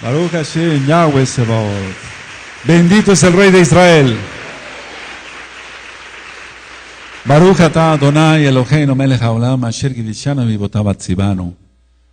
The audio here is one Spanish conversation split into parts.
Baruch Hashem, Yahweh Sebaot. Bendito es el Rey de Israel. Baruch atah Adonai Eloheinu melech haolam asher kidishanu mivotav atzivanu.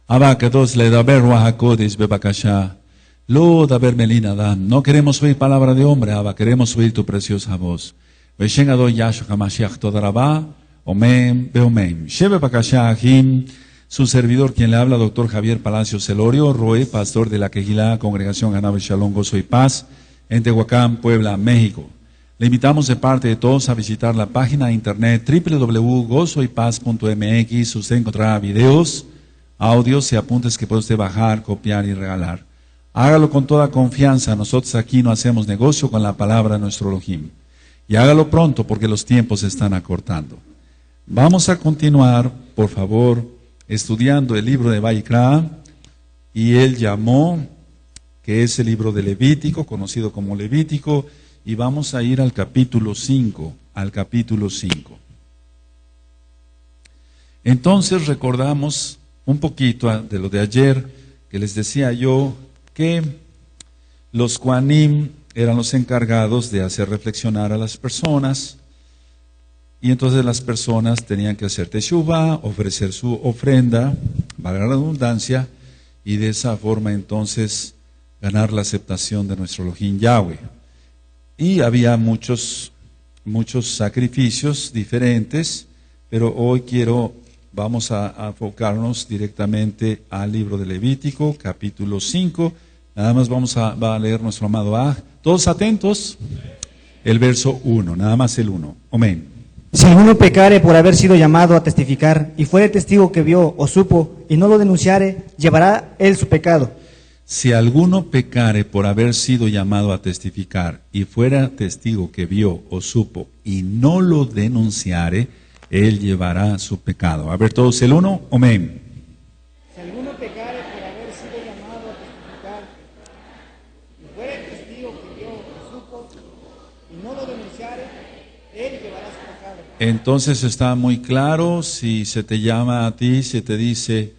Abba kadosh ledaber ruach hakodesh bebakasha. Lo daber melin adam. No queremos oír palabra de hombre, Abba, queremos oír tu preciosa voz. Veshen Adon Yahshua HaMashiach toda rabá. Omen beomen. Shebe bakasha ahim. Su servidor, quien le habla, doctor Javier Palacios Celorio, Roe, pastor de la Quejilá, Congregación Ganado Shalom, Gozo y Paz, en Tehuacán, Puebla, México. Le invitamos de parte de todos a visitar la página de internet www.gozoypaz.mx. Usted encontrará videos, audios y apuntes que puede usted bajar, copiar y regalar. Hágalo con toda confianza. Nosotros aquí no hacemos negocio con la palabra de nuestro Elohim. Y hágalo pronto porque los tiempos se están acortando. Vamos a continuar, por favor, estudiando el libro de Vaikra, y él llamó, que es el libro de Levítico, conocido como Levítico, y vamos a ir al capítulo 5, Entonces recordamos un poquito de lo de ayer, que les decía yo que los Kohanim eran los encargados de hacer reflexionar a las personas. Y entonces las personas tenían que hacer teshuvá, ofrecer su ofrenda, valga la redundancia, y de esa forma entonces ganar la aceptación de nuestro Elohim Yahweh. Y había muchos sacrificios diferentes, pero hoy vamos a enfocarnos directamente al libro de Levítico, capítulo 5. Nada más va a leer nuestro amado Aj. Todos atentos. El verso 1, nada más el 1. Amén. Si alguno pecare por haber sido llamado a testificar, y fuere testigo que vio o supo, y no lo denunciare, llevará él su pecado. Si alguno pecare por haber sido llamado a testificar, y fuera testigo que vio o supo, y no lo denunciare, él llevará su pecado. A ver todos el 1, amén. Si alguno pecare por haber sido llamado a testificar, y fuere testigo que vio o supo, y no lo denunciare, él llevará su pecado. Entonces está muy claro, si se te llama a ti, se te dice,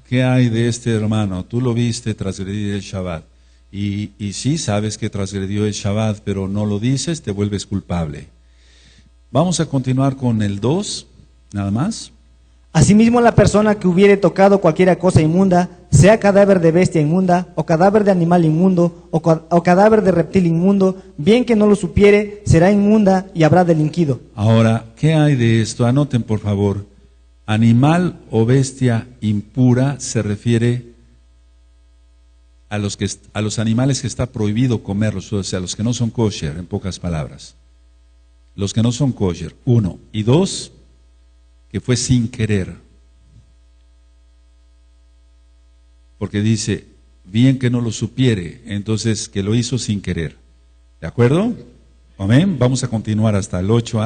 ¿qué hay de este hermano? Tú lo viste transgredir el Shabbat. Y sí sabes que transgredió el Shabbat, pero no lo dices, te vuelves culpable. Vamos a continuar con el 2, nada más. Asimismo, la persona que hubiere tocado cualquiera cosa inmunda, sea cadáver de bestia inmunda, o cadáver de animal inmundo, o cadáver de reptil inmundo, bien que no lo supiere, será inmunda y habrá delinquido. Ahora, ¿qué hay de esto? Anoten, por favor. Animal o bestia impura se refiere a los animales que está prohibido comerlos, o sea, los que no son kosher, en pocas palabras. Los que no son kosher, 1. Y 2, que fue sin querer. Porque dice, bien que no lo supiere, entonces que lo hizo sin querer. ¿De acuerdo? Amén. Vamos a continuar hasta el 8.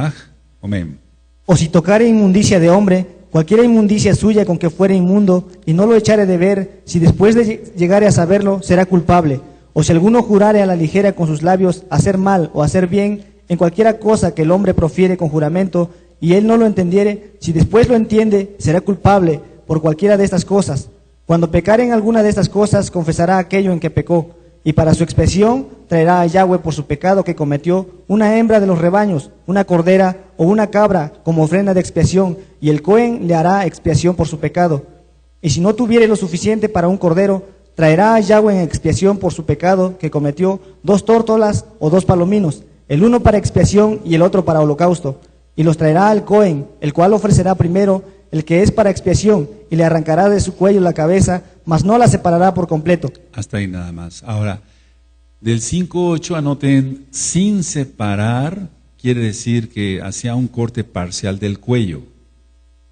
Amén. O si tocare inmundicia de hombre, cualquiera inmundicia suya con que fuere inmundo, y no lo echare de ver, si después de llegare a saberlo, será culpable. O si alguno jurare a la ligera con sus labios hacer mal o hacer bien, en cualquiera cosa que el hombre profiere con juramento, y él no lo entendiere, si después lo entiende, será culpable por cualquiera de estas cosas. Cuando pecare en alguna de estas cosas, confesará aquello en que pecó, y para su expiación traerá a Yahweh por su pecado que cometió una hembra de los rebaños, una cordera o una cabra como ofrenda de expiación, y el Cohen le hará expiación por su pecado. Y si no tuviere lo suficiente para un cordero, traerá a Yahweh en expiación por su pecado que cometió 2 tórtolas o 2 palominos, el uno para expiación y el otro para holocausto. Y los traerá al Cohen, el cual ofrecerá primero el que es para expiación, y le arrancará de su cuello la cabeza, mas no la separará por completo. Hasta ahí nada más. Ahora, del 5:8 anoten, sin separar, quiere decir que hacía un corte parcial del cuello,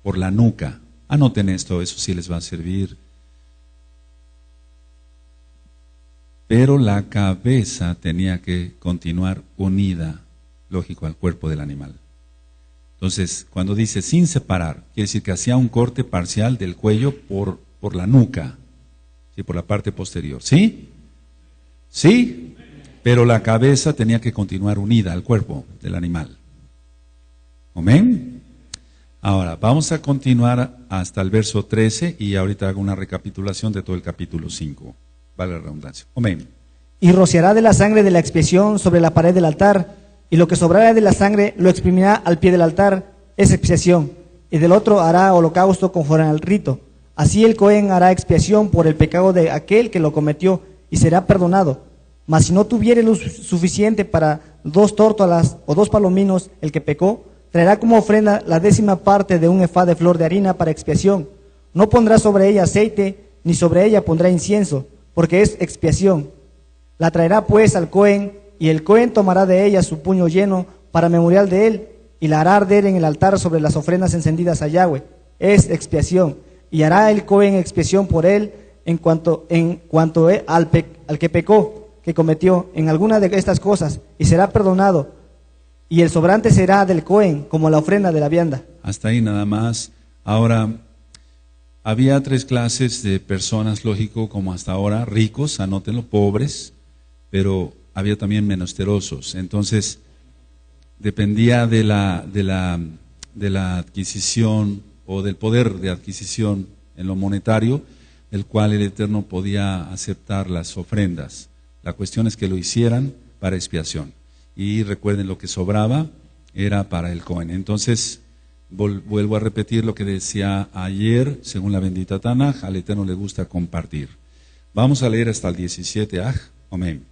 por la nuca. Anoten esto, eso sí les va a servir. Pero la cabeza tenía que continuar unida, lógico, al cuerpo del animal. Entonces, cuando dice sin separar, quiere decir que hacía un corte parcial del cuello por la nuca, ¿sí? Por la parte posterior. ¿Sí? ¿Sí? Pero la cabeza tenía que continuar unida al cuerpo del animal. ¿Amén? Ahora, vamos a continuar hasta el verso 13 y ahorita hago una recapitulación de todo el capítulo 5. valga la redundancia. Amén. Y rociará de la sangre de la expiación sobre la pared del altar, y lo que sobrara de la sangre lo exprimirá al pie del altar, es expiación, y del otro hará holocausto conforme al rito. Así el Cohen hará expiación por el pecado de aquel que lo cometió, y será perdonado. Mas si no tuviere luz suficiente para 2 tórtolas o 2 palominos, el que pecó, traerá como ofrenda la 10ª parte de un efá de flor de harina para expiación. No pondrá sobre ella aceite, ni sobre ella pondrá incienso, porque es expiación. La traerá pues al Cohen, y el Cohen tomará de ella su puño lleno para memorial de él, y la hará arder en el altar sobre las ofrendas encendidas a Yahweh. Es expiación. Y hará el Cohen expiación por él en cuanto al que pecó, que cometió en alguna de estas cosas, y será perdonado. Y el sobrante será del Cohen, como la ofrenda de la vianda. Hasta ahí nada más. Ahora, había 3 clases de personas, lógico, como hasta ahora: ricos, anótenlo, pobres, pero había también menesterosos. Entonces, dependía de la adquisición o del poder de adquisición en lo monetario, el cual el Eterno podía aceptar las ofrendas. La cuestión es que lo hicieran para expiación. Y recuerden, lo que sobraba era para el Cohen. Entonces, vuelvo a repetir lo que decía ayer, según la bendita Tanaj, al Eterno le gusta compartir. Vamos a leer hasta el 17. Amén.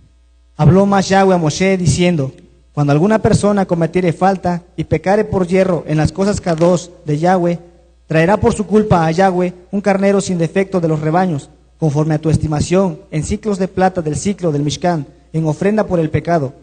Habló más Yahweh a Moshe diciendo: cuando alguna persona cometiere falta y pecare por hierro en las cosas kadosh de Yahweh, traerá por su culpa a Yahweh un carnero sin defecto de los rebaños, conforme a tu estimación, en ciclos de plata del ciclo del Mishkan, en ofrenda por el pecado,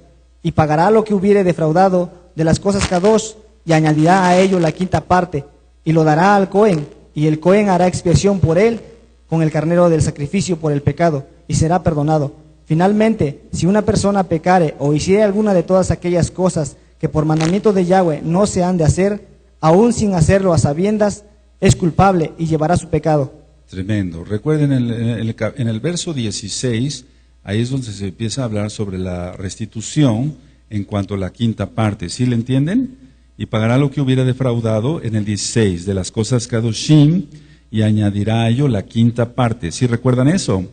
y pagará lo que hubiere defraudado de las cosas kadosh, y añadirá a ello la 5ª parte, y lo dará al Cohen, y el Cohen hará expiación por él con el carnero del sacrificio por el pecado, y será perdonado. Finalmente, si una persona pecare o hiciere alguna de todas aquellas cosas que por mandamiento de Yahweh no se han de hacer, aún sin hacerlo a sabiendas, es culpable y llevará su pecado. Tremendo. Recuerden, en el verso 16, ahí es donde se empieza a hablar sobre la restitución en cuanto a la 5ª parte. ¿Sí le entienden? Y pagará lo que hubiera defraudado en el 16 de las cosas kadoshim, y añadirá a ello la 5ª parte. ¿Sí recuerdan eso?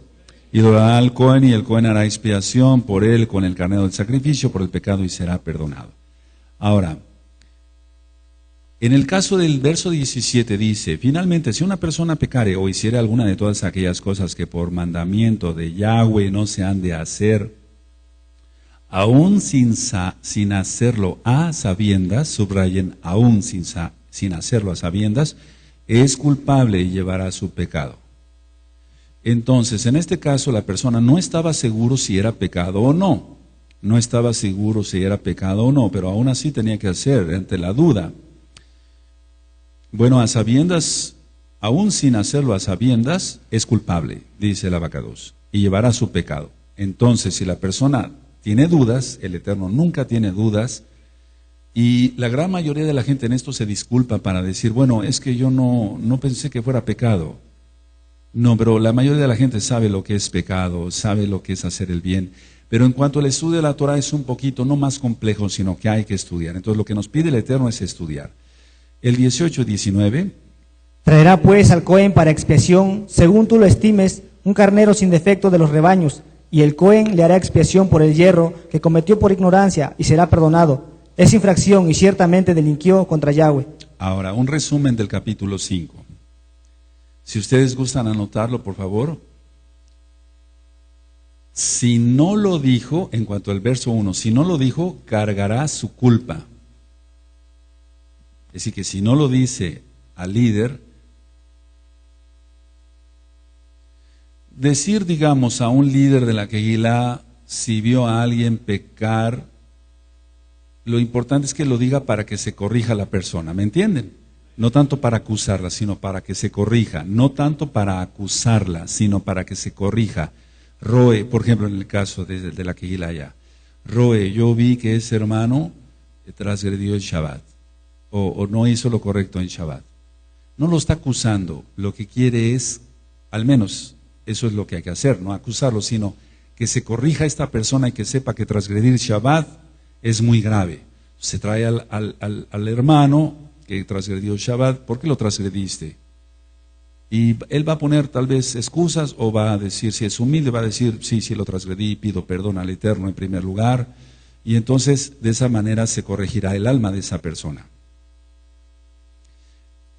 Y lo dará al Cohen, y el Cohen hará expiación por él con el carnero del sacrificio por el pecado, y será perdonado. Ahora, en el caso del verso 17 dice: finalmente, si una persona pecare o hiciere alguna de todas aquellas cosas que por mandamiento de Yahweh no se han de hacer, aún sin hacerlo a sabiendas, subrayen, aún sin hacerlo a sabiendas, es culpable y llevará su pecado. Entonces, en este caso, la persona no estaba seguro si era pecado o no. No estaba seguro si era pecado o no, pero aún así tenía que hacer, ante la duda. Bueno, a sabiendas, aún sin hacerlo a sabiendas, es culpable, dice el Abacados, y llevará su pecado. Entonces, si la persona tiene dudas, el Eterno nunca tiene dudas, y la gran mayoría de la gente en esto se disculpa para decir: bueno, es que yo no pensé que fuera pecado. No, pero la mayoría de la gente sabe lo que es pecado, sabe lo que es hacer el bien. Pero en cuanto al estudio de la Torah es un poquito, no más complejo, sino que hay que estudiar. Entonces lo que nos pide el Eterno es estudiar. El 18-19. Traerá pues al Cohen para expiación, según tú lo estimes, un carnero sin defecto de los rebaños, y el Cohen le hará expiación por el hierro que cometió por ignorancia, y será perdonado. Es infracción y ciertamente delinquió contra Yahweh. Ahora, un resumen del capítulo 5. Si ustedes gustan anotarlo, por favor. Si no lo dijo, en cuanto al verso 1, si no lo dijo, cargará su culpa. Es decir, que si no lo dice al líder, decir, digamos, a un líder de la Kehilá, si vio a alguien pecar, lo importante es que lo diga para que se corrija la persona, ¿me entienden? No tanto para acusarla, sino para que se corrija. No tanto para acusarla, sino para que se corrija. Roe, por ejemplo, en el caso de la Kehilá ya. Roe, yo vi que ese hermano transgredió el Shabbat. O no hizo lo correcto en Shabbat. No lo está acusando. Lo que quiere es, al menos, eso es lo que hay que hacer, no acusarlo, sino que se corrija a esta persona y que sepa que transgredir Shabbat es muy grave. Se trae al hermano que transgredió Shabbat. ¿Por qué lo transgrediste? Y él va a poner tal vez excusas o va a decir, si es humilde, va a decir, sí, sí lo transgredí, pido perdón al Eterno en primer lugar. Y entonces de esa manera se corregirá el alma de esa persona.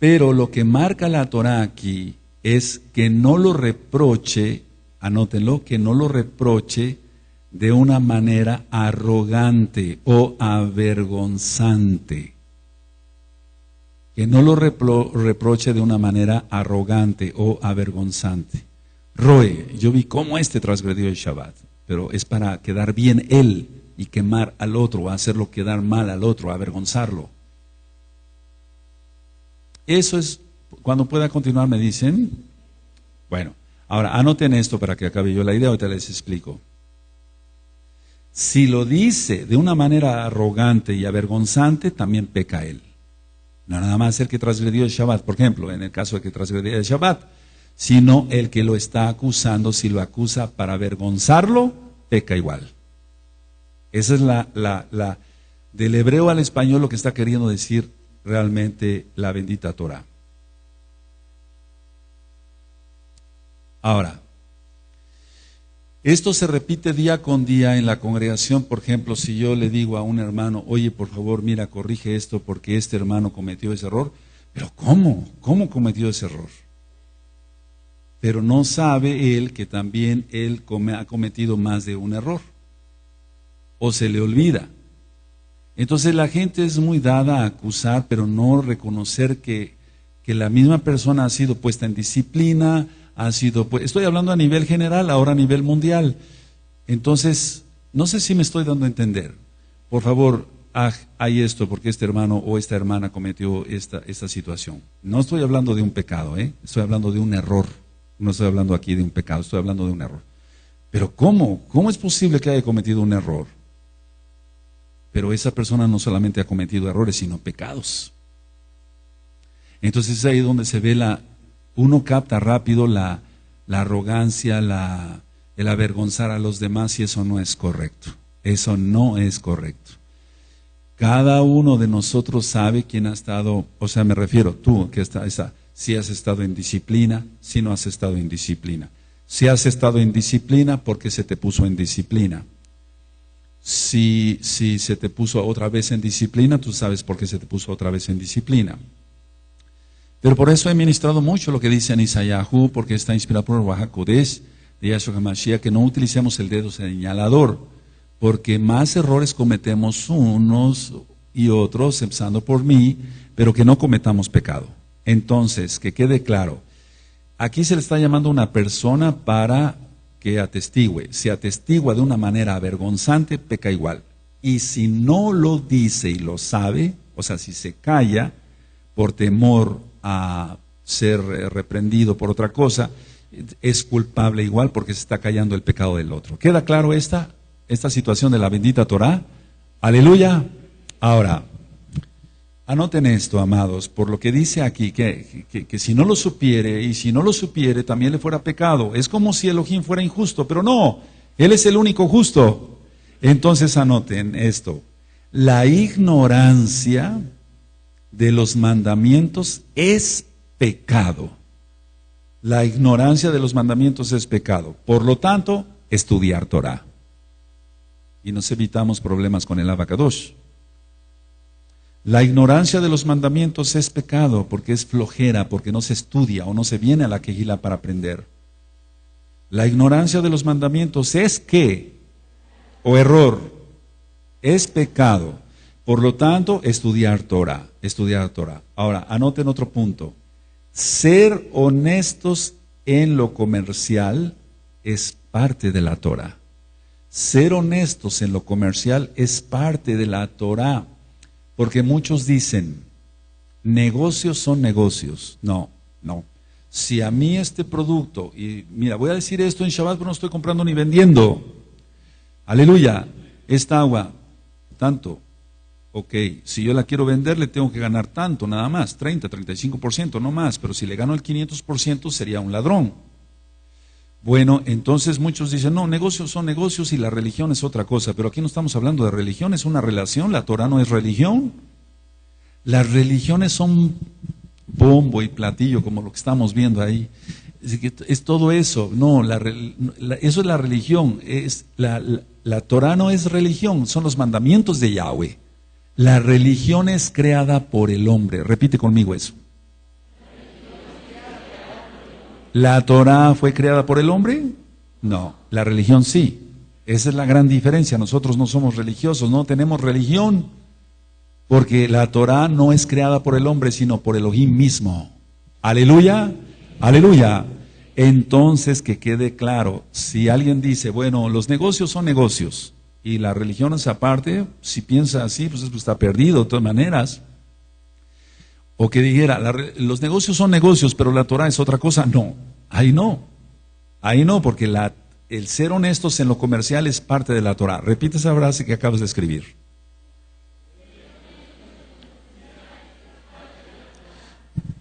Pero lo que marca la Torá aquí es que no lo reproche, anótenlo, que no lo reproche de una manera arrogante o avergonzante. Que no lo reproche de una manera arrogante o avergonzante. Roe, yo vi cómo transgredió el Shabbat, pero es para quedar bien él y quemar al otro, hacerlo quedar mal al otro, avergonzarlo. Eso es, cuando pueda continuar me dicen. Bueno, ahora anoten esto para que acabe yo la idea, ahorita les explico. Si lo dice de una manera arrogante y avergonzante, también peca él. No nada más el que transgredió el Shabbat, por ejemplo, en el caso de que transgredió el Shabbat, sino el que lo está acusando, si lo acusa para avergonzarlo, peca igual. Esa es del hebreo al español lo que está queriendo decir realmente la bendita Torah. Ahora, esto se repite día con día en la congregación. Por ejemplo, si yo le digo a un hermano, oye, por favor, mira, corrige esto porque este hermano cometió ese error. Pero ¿cómo? ¿Cómo cometió ese error? Pero no sabe él que también él ha cometido más de un error. O se le olvida. Entonces la gente es muy dada a acusar, pero no reconocer que la misma persona ha sido puesta en disciplina, estoy hablando a nivel general, ahora a nivel mundial. Entonces, no sé si me estoy dando a entender. Por favor, hay esto porque este hermano o esta hermana cometió esta situación. No estoy hablando de un pecado, estoy hablando de un error. No estoy hablando aquí de un pecado, estoy hablando de un error. Pero ¿cómo? ¿Cómo es posible que haya cometido un error? Pero esa persona no solamente ha cometido errores, sino pecados. Entonces es ahí donde se ve uno capta rápido la arrogancia, el avergonzar a los demás, y eso no es correcto. Eso no es correcto. Cada uno de nosotros sabe quién ha estado, o sea, me refiero, tú, si has estado en disciplina, si no has estado en disciplina. Si has estado en disciplina, porque se te puso en disciplina. Si se te puso otra vez en disciplina, tú sabes por qué se te puso otra vez en disciplina. Pero por eso he ministrado mucho lo que dice en Isayahu, porque está inspirado por el Ruach HaKodesh de Yahshua HaMashiach, que no utilicemos el dedo señalador, porque más errores cometemos unos y otros, empezando por mí, pero que no cometamos pecado. Entonces, que quede claro, aquí se le está llamando a una persona para que atestigue. Si atestigua de una manera avergonzante, peca igual. Y si no lo dice y lo sabe, o sea, si se calla por temor a ser reprendido por otra cosa, es culpable igual porque se está callando el pecado del otro. ¿Queda claro esta situación de la bendita Torah? Aleluya. Ahora, anoten esto, amados, por lo que dice aquí, que si no lo supiere, y si no lo supiere, también le fuera pecado. Es como si Elohim fuera injusto, pero no, Él es el único justo. Entonces anoten esto, la ignorancia de los mandamientos es pecado. La ignorancia de los mandamientos es pecado. Por lo tanto, estudiar Torah. Y nos evitamos problemas con el Abacadosh. La ignorancia de los mandamientos es pecado porque es flojera, porque no se estudia o no se viene a la quejila para aprender. La ignorancia de los mandamientos es ¿qué? O error. Es pecado. Por lo tanto, estudiar Torah. Estudiar Torah. Ahora, anoten otro punto. Ser honestos en lo comercial es parte de la Torah. Ser honestos en lo comercial es parte de la Torah. Porque muchos dicen, negocios son negocios. No. Si a mí este producto, y mira, voy a decir esto en Shabbat, pero no estoy comprando ni vendiendo. Aleluya. Esta agua, tanto. Ok, si yo la quiero vender, le tengo que ganar tanto, nada más, 30, 35%, no más. Pero si le gano el 500%, sería un ladrón. Bueno, entonces muchos dicen, no, negocios son negocios y la religión es otra cosa. Pero aquí no estamos hablando de religión, es una relación. La Torah no es religión. Las religiones son bombo y platillo como lo que estamos viendo ahí. Es todo eso. No, eso es la religión. La Torah no es religión, son los mandamientos de Yahweh. La religión es creada por el hombre. Repite conmigo eso. ¿La Torah fue creada por el hombre? No, la religión sí. Esa es la gran diferencia. Nosotros no somos religiosos, no tenemos religión, porque la Torah no es creada por el hombre, sino por Elohim mismo. Aleluya, aleluya. Entonces, que quede claro, si alguien dice, bueno, los negocios son negocios, y la religión es aparte, si piensa así, pues está perdido de todas maneras. O que dijera, los negocios son negocios, pero la Torah es otra cosa. No, ahí no, porque el ser honestos en lo comercial es parte de la Torah. Repite esa frase que acabas de escribir.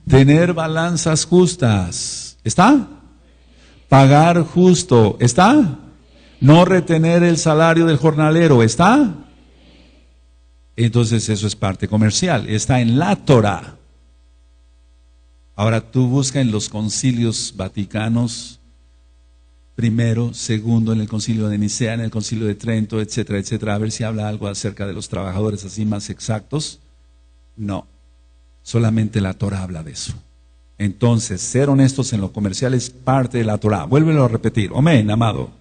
Tener balanzas justas, ¿está? Pagar justo, ¿está? No retener el salario del jornalero, ¿está? Entonces eso es parte comercial, está en la Torah. Ahora tú busca en los concilios vaticanos, primero, segundo, en el concilio de Nicea, en el concilio de Trento, etcétera, etcétera, a ver si habla algo acerca de los trabajadores así más exactos. No, solamente la Torah habla de eso. Entonces, ser honestos en lo comercial es parte de la Torah. Vuélvelo a repetir. Amén, amado.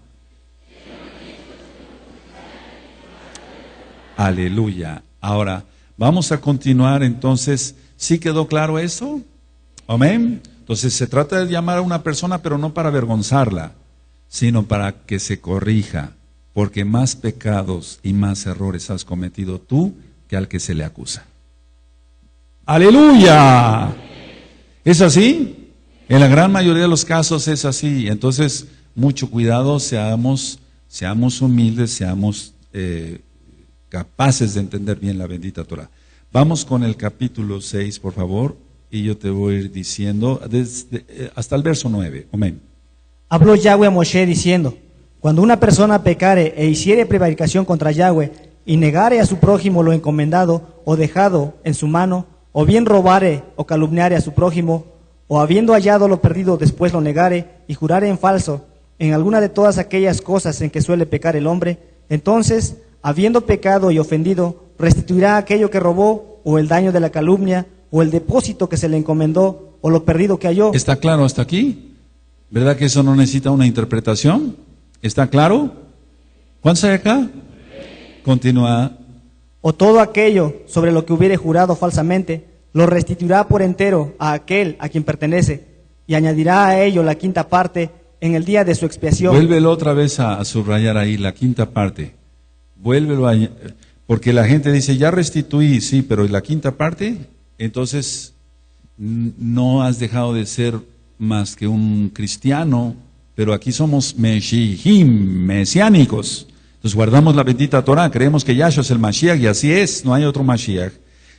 Aleluya. Ahora, vamos a continuar entonces. ¿Sí quedó claro eso? Amén. Entonces, se trata de llamar a una persona, pero no para avergonzarla, sino para que se corrija, porque más pecados y más errores has cometido tú que al que se le acusa. ¡Aleluya! ¿Es así? En la gran mayoría de los casos es así. Entonces, mucho cuidado, seamos humildes, seamos capaces de entender bien la bendita Torah. Vamos con el capítulo 6, por favor, y yo te voy a ir diciendo hasta el verso 9. Amén. Habló Yahweh a Moshe diciendo: cuando una persona pecare e hiciere prevaricación contra Yahweh, y negare a su prójimo lo encomendado o dejado en su mano, o bien robare o calumniare a su prójimo, o habiendo hallado lo perdido después lo negare, y jurare en falso, en alguna de todas aquellas cosas en que suele pecar el hombre, entonces, habiendo pecado y ofendido, restituirá aquello que robó, o el daño de la calumnia, o el depósito que se le encomendó, o lo perdido que halló. ¿Está claro hasta aquí? ¿Verdad que eso no necesita una interpretación? ¿Está claro? ¿Cuántos hay acá? Continúa. O todo aquello sobre lo que hubiere jurado falsamente, lo restituirá por entero a aquel a quien pertenece, y añadirá a ello la quinta parte en el día de su expiación. Vuélvelo otra vez a subrayar ahí, la quinta parte. Vuélvelo a... Porque la gente dice, ya restituí, sí, pero ¿y la quinta parte? Entonces, no has dejado de ser más que un cristiano, pero aquí somos meshihim, mesiánicos. Entonces guardamos la bendita Torah, creemos que Yahshua es el Mashiach y así es, no hay otro Mashiach.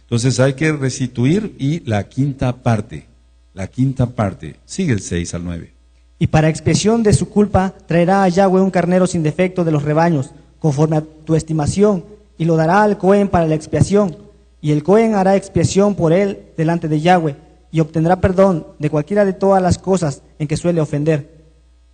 Entonces hay que restituir y la quinta parte, sigue el 6 al 9. Y para expiación de su culpa traerá a Yahweh un carnero sin defecto de los rebaños, conforme a tu estimación, y lo dará al Cohen para la expiación. Y el Cohen hará expiación por él delante de Yahweh, y obtendrá perdón de cualquiera de todas las cosas en que suele ofender.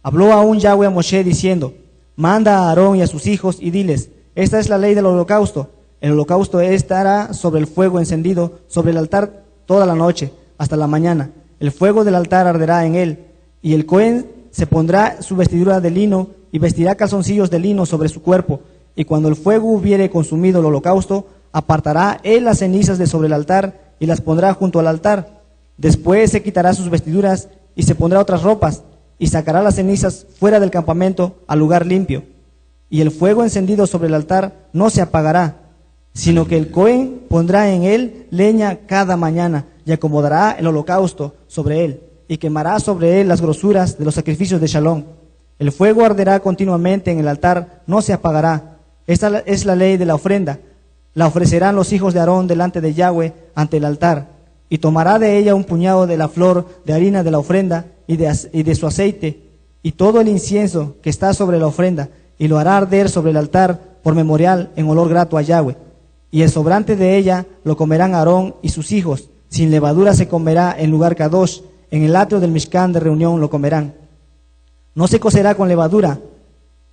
Habló aún Yahweh a Moshe diciendo: manda a Aarón y a sus hijos y diles: esta es la ley del holocausto. El holocausto estará sobre el fuego encendido sobre el altar toda la noche hasta la mañana. El fuego del altar arderá en él, y el Cohen se pondrá su vestidura de lino y vestirá calzoncillos de lino sobre su cuerpo. Y cuando el fuego hubiere consumido el holocausto, apartará él las cenizas de sobre el altar y las pondrá junto al altar. Después se quitará sus vestiduras y se pondrá otras ropas, y sacará las cenizas fuera del campamento al lugar limpio. Y el fuego encendido sobre el altar no se apagará, sino que el Cohen pondrá en él leña cada mañana, y acomodará el holocausto sobre él, y quemará sobre él las grosuras de los sacrificios de Shalom. El fuego arderá continuamente en el altar, no se apagará. Esta es la ley de la ofrenda. La ofrecerán los hijos de Aarón delante de Yahweh ante el altar, y tomará de ella un puñado de la flor de harina de la ofrenda y de su aceite, y todo el incienso que está sobre la ofrenda, y lo hará arder sobre el altar por memorial en olor grato a Yahweh. Y el sobrante de ella lo comerán Aarón y sus hijos, Sin levadura se comerá en lugar Kadosh, en el atrio del Mishkan de reunión lo comerán. No se cocerá con levadura,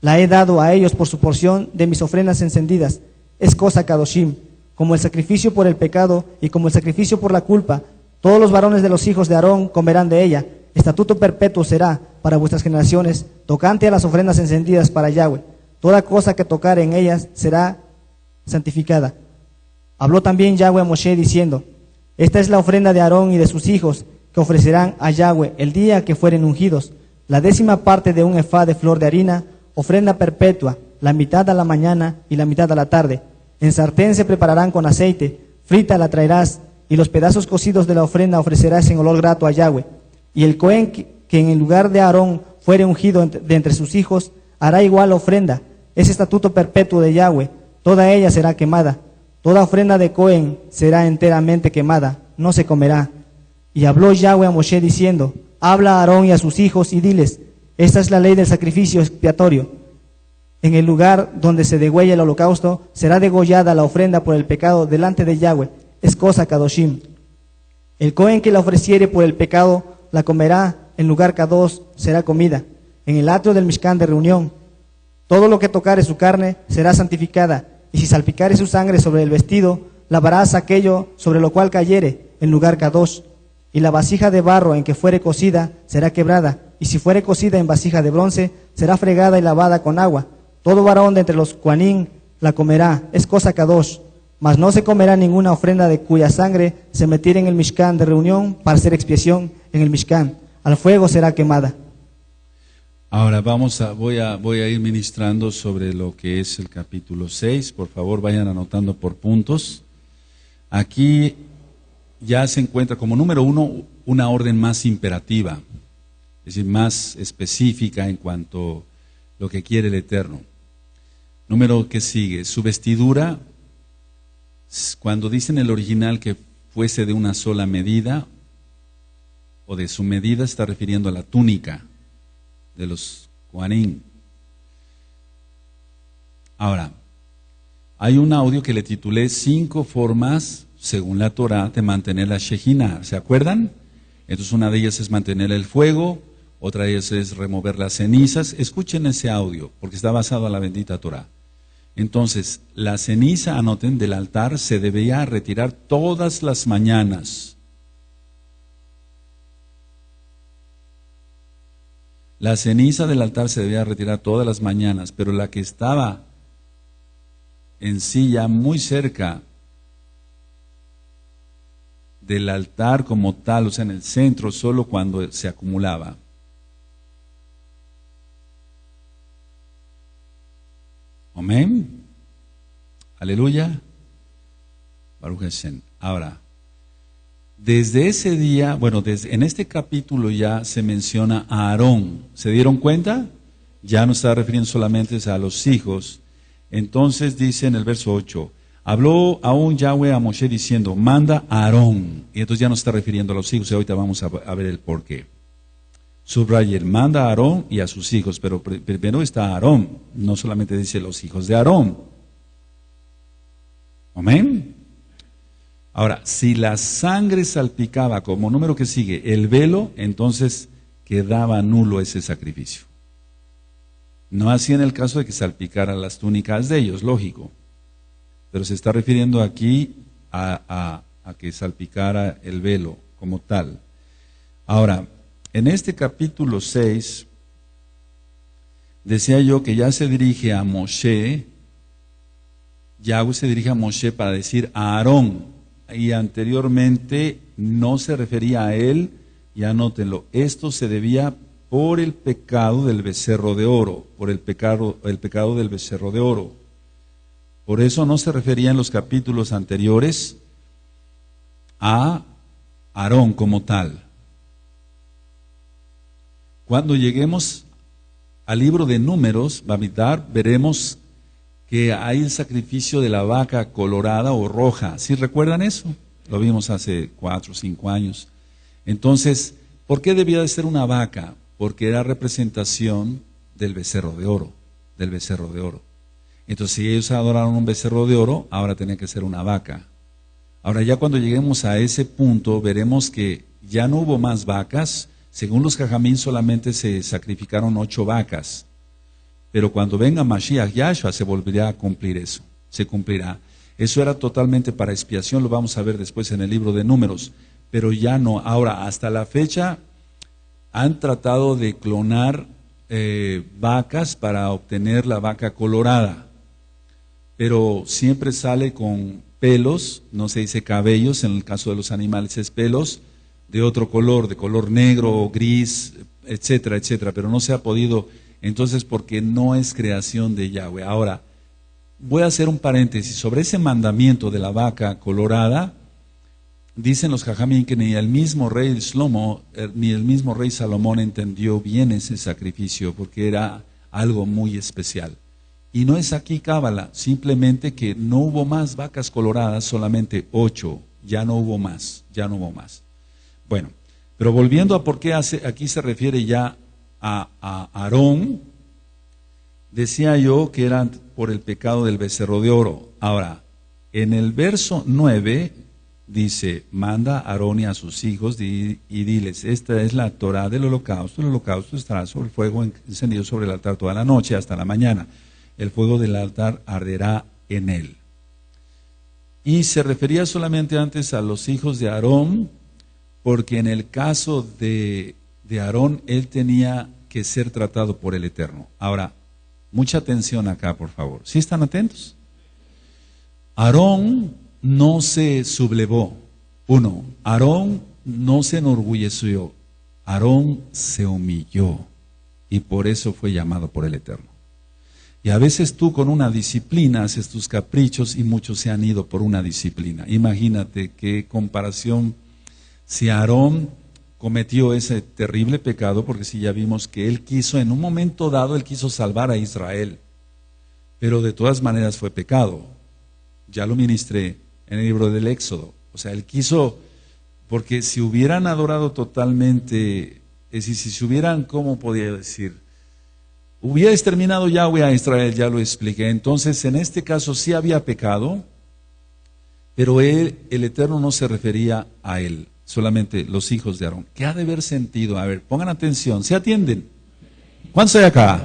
la he dado a ellos por su porción de mis ofrendas encendidas. Es cosa Kadoshim, como el sacrificio por el pecado y como el sacrificio por la culpa. Todos los varones de los hijos de Aarón comerán de ella. Estatuto perpetuo será para vuestras generaciones, tocante a las ofrendas encendidas para Yahweh. Toda cosa que tocare en ellas será santificada. Habló también Yahweh a Moshe diciendo: esta es la ofrenda de Aarón y de sus hijos, que ofrecerán a Yahweh el día que fueren ungidos. La 10ª parte de un efá de flor de harina, ofrenda perpetua, la mitad a la mañana y la mitad a la tarde. En sartén se prepararán con aceite, frita la traerás, y los pedazos cocidos de la ofrenda ofrecerás en olor grato a Yahweh. Y el Cohen que en el lugar de Aarón fuere ungido de entre sus hijos, hará igual ofrenda. Es estatuto perpetuo de Yahweh, toda ella será quemada. Toda ofrenda de Cohen será enteramente quemada, no se comerá. Y habló Yahweh a Moshe diciendo: habla a Aarón y a sus hijos y diles: esta es la ley del sacrificio expiatorio. En el lugar donde se degüella el holocausto, será degollada la ofrenda por el pecado delante de Yahweh. Es cosa Kadoshim. El Cohen que la ofreciere por el pecado, la comerá en lugar Kadosh, será comida, en el atrio del Mishkan de reunión. Todo lo que tocare su carne será santificada, y si salpicare su sangre sobre el vestido, lavarás aquello sobre lo cual cayere, en lugar Kadosh. Y la vasija de barro en que fuere cocida será quebrada, y si fuere cocida en vasija de bronce, será fregada y lavada con agua. Todo varón de entre los Kohanim la comerá, es cosa Kadosh. Mas no se comerá ninguna ofrenda de cuya sangre se metiera en el Mishkan de reunión para hacer expiación en el Mishkan. Al fuego será quemada. Ahora voy a ir ministrando sobre lo que es el capítulo 6. Por favor, vayan anotando por puntos. Aquí ya se encuentra como número 1 una orden más imperativa, es decir, más específica en cuanto a lo que quiere el Eterno. Número que sigue, su vestidura, cuando dice en el original que fuese de una sola medida o de su medida, está refiriendo a la túnica de los Kohanim. Ahora, hay un audio que le titulé 5 formas, según la Torah, de mantener la Shejina. ¿Se acuerdan? Entonces una de ellas es mantener el fuego, otra de ellas es remover las cenizas. Escuchen ese audio, porque está basado en la bendita Torah. Entonces, la ceniza, anoten, del altar se debía retirar todas las mañanas. La ceniza del altar se debía retirar todas las mañanas, pero la que estaba en sí ya muy cerca del altar como tal, o sea, en el centro, solo cuando se acumulaba. Amén. Aleluya. Baruch Hashem. Ahora, desde ese día, bueno, en este capítulo ya se menciona a Aarón. ¿Se dieron cuenta? Ya no está refiriendo solamente a los hijos. Entonces dice en el verso 8, habló aún Yahweh a Moshe diciendo, manda a Aarón. Y entonces ya no está refiriendo a los hijos, y ahorita vamos a ver el porqué. Subrayer, manda a Aarón y a sus hijos, pero primero está Aarón, no solamente dice los hijos de Aarón. Amén. Ahora, si la sangre salpicaba, como número que sigue, el velo, entonces quedaba nulo ese sacrificio. No así en el caso de que salpicaran las túnicas de ellos, lógico. Pero se está refiriendo aquí a que salpicara el velo como tal. Ahora, en este capítulo 6, decía yo que ya se dirige a Moshe, Yahweh se dirige a Moshe para decir a Aarón, y anteriormente no se refería a él, y anótenlo, esto se debía por el pecado del becerro de oro, por el pecado del becerro de oro. Por eso no se refería en los capítulos anteriores a Aarón como tal. Cuando lleguemos al libro de Números, Bamidbar, veremos que hay el sacrificio de la vaca colorada o roja. ¿Sí recuerdan eso? Lo vimos hace 4 o 5 años. Entonces, ¿por qué debía de ser una vaca? Porque era representación del becerro de oro, Entonces, si ellos adoraron un becerro de oro, ahora tenía que ser una vaca. Ahora ya cuando lleguemos a ese punto veremos que ya no hubo más vacas. Según los Jajamín solamente se sacrificaron 8 vacas. Pero cuando venga Mashiach Yahshua se volverá a cumplir eso, se cumplirá. Eso era totalmente para expiación, lo vamos a ver después en el libro de Números, pero ya no. Ahora, hasta la fecha han tratado de clonar vacas para obtener la vaca colorada, pero siempre sale con pelos, no se dice cabellos, en el caso de los animales es pelos, de otro color, de color negro, gris, etcétera, etcétera, pero no se ha podido, entonces porque no es creación de Yahweh. Ahora, voy a hacer un paréntesis sobre ese mandamiento de la vaca colorada. Dicen los Jajamín que ni el mismo rey Shlomo, ni el mismo rey Salomón entendió bien ese sacrificio, porque era algo muy especial. Y no es aquí cábala, simplemente que no hubo más vacas coloradas, solamente 8, ya no hubo más, ya no hubo más. Bueno, pero volviendo a por qué aquí se refiere ya a Aarón, decía yo que eran por el pecado del becerro de oro. Ahora, en el verso 9 dice, manda a Aarón y a sus hijos y diles, esta es la Torah del holocausto, el holocausto estará sobre el fuego encendido sobre el altar toda la noche hasta la mañana, el fuego del altar arderá en él. Y se refería solamente antes a los hijos de Aarón, porque en el caso de Aarón, él tenía que ser tratado por el Eterno. Ahora, mucha atención acá, por favor. ¿Sí están atentos? Aarón no se sublevó. 1. Aarón no se enorgulleció. Aarón se humilló. Y por eso fue llamado por el Eterno. Y a veces tú con una disciplina haces tus caprichos y muchos se han ido por una disciplina. Imagínate qué comparación. Si Aarón cometió ese terrible pecado, porque si ya vimos que él quiso, en un momento dado, él quiso salvar a Israel, pero de todas maneras fue pecado. Ya lo ministré en el libro del Éxodo. O sea, él quiso, porque si hubieran adorado totalmente, es decir, si se hubieran, ¿cómo podía decir? Hubiera exterminado Yahweh a Israel, ya lo expliqué. Entonces, en este caso sí había pecado, pero el Eterno no se refería a él, solamente los hijos de Aarón. ¿Qué ha de haber sentido? A ver, pongan atención, ¿se atienden? ¿Cuántos hay acá?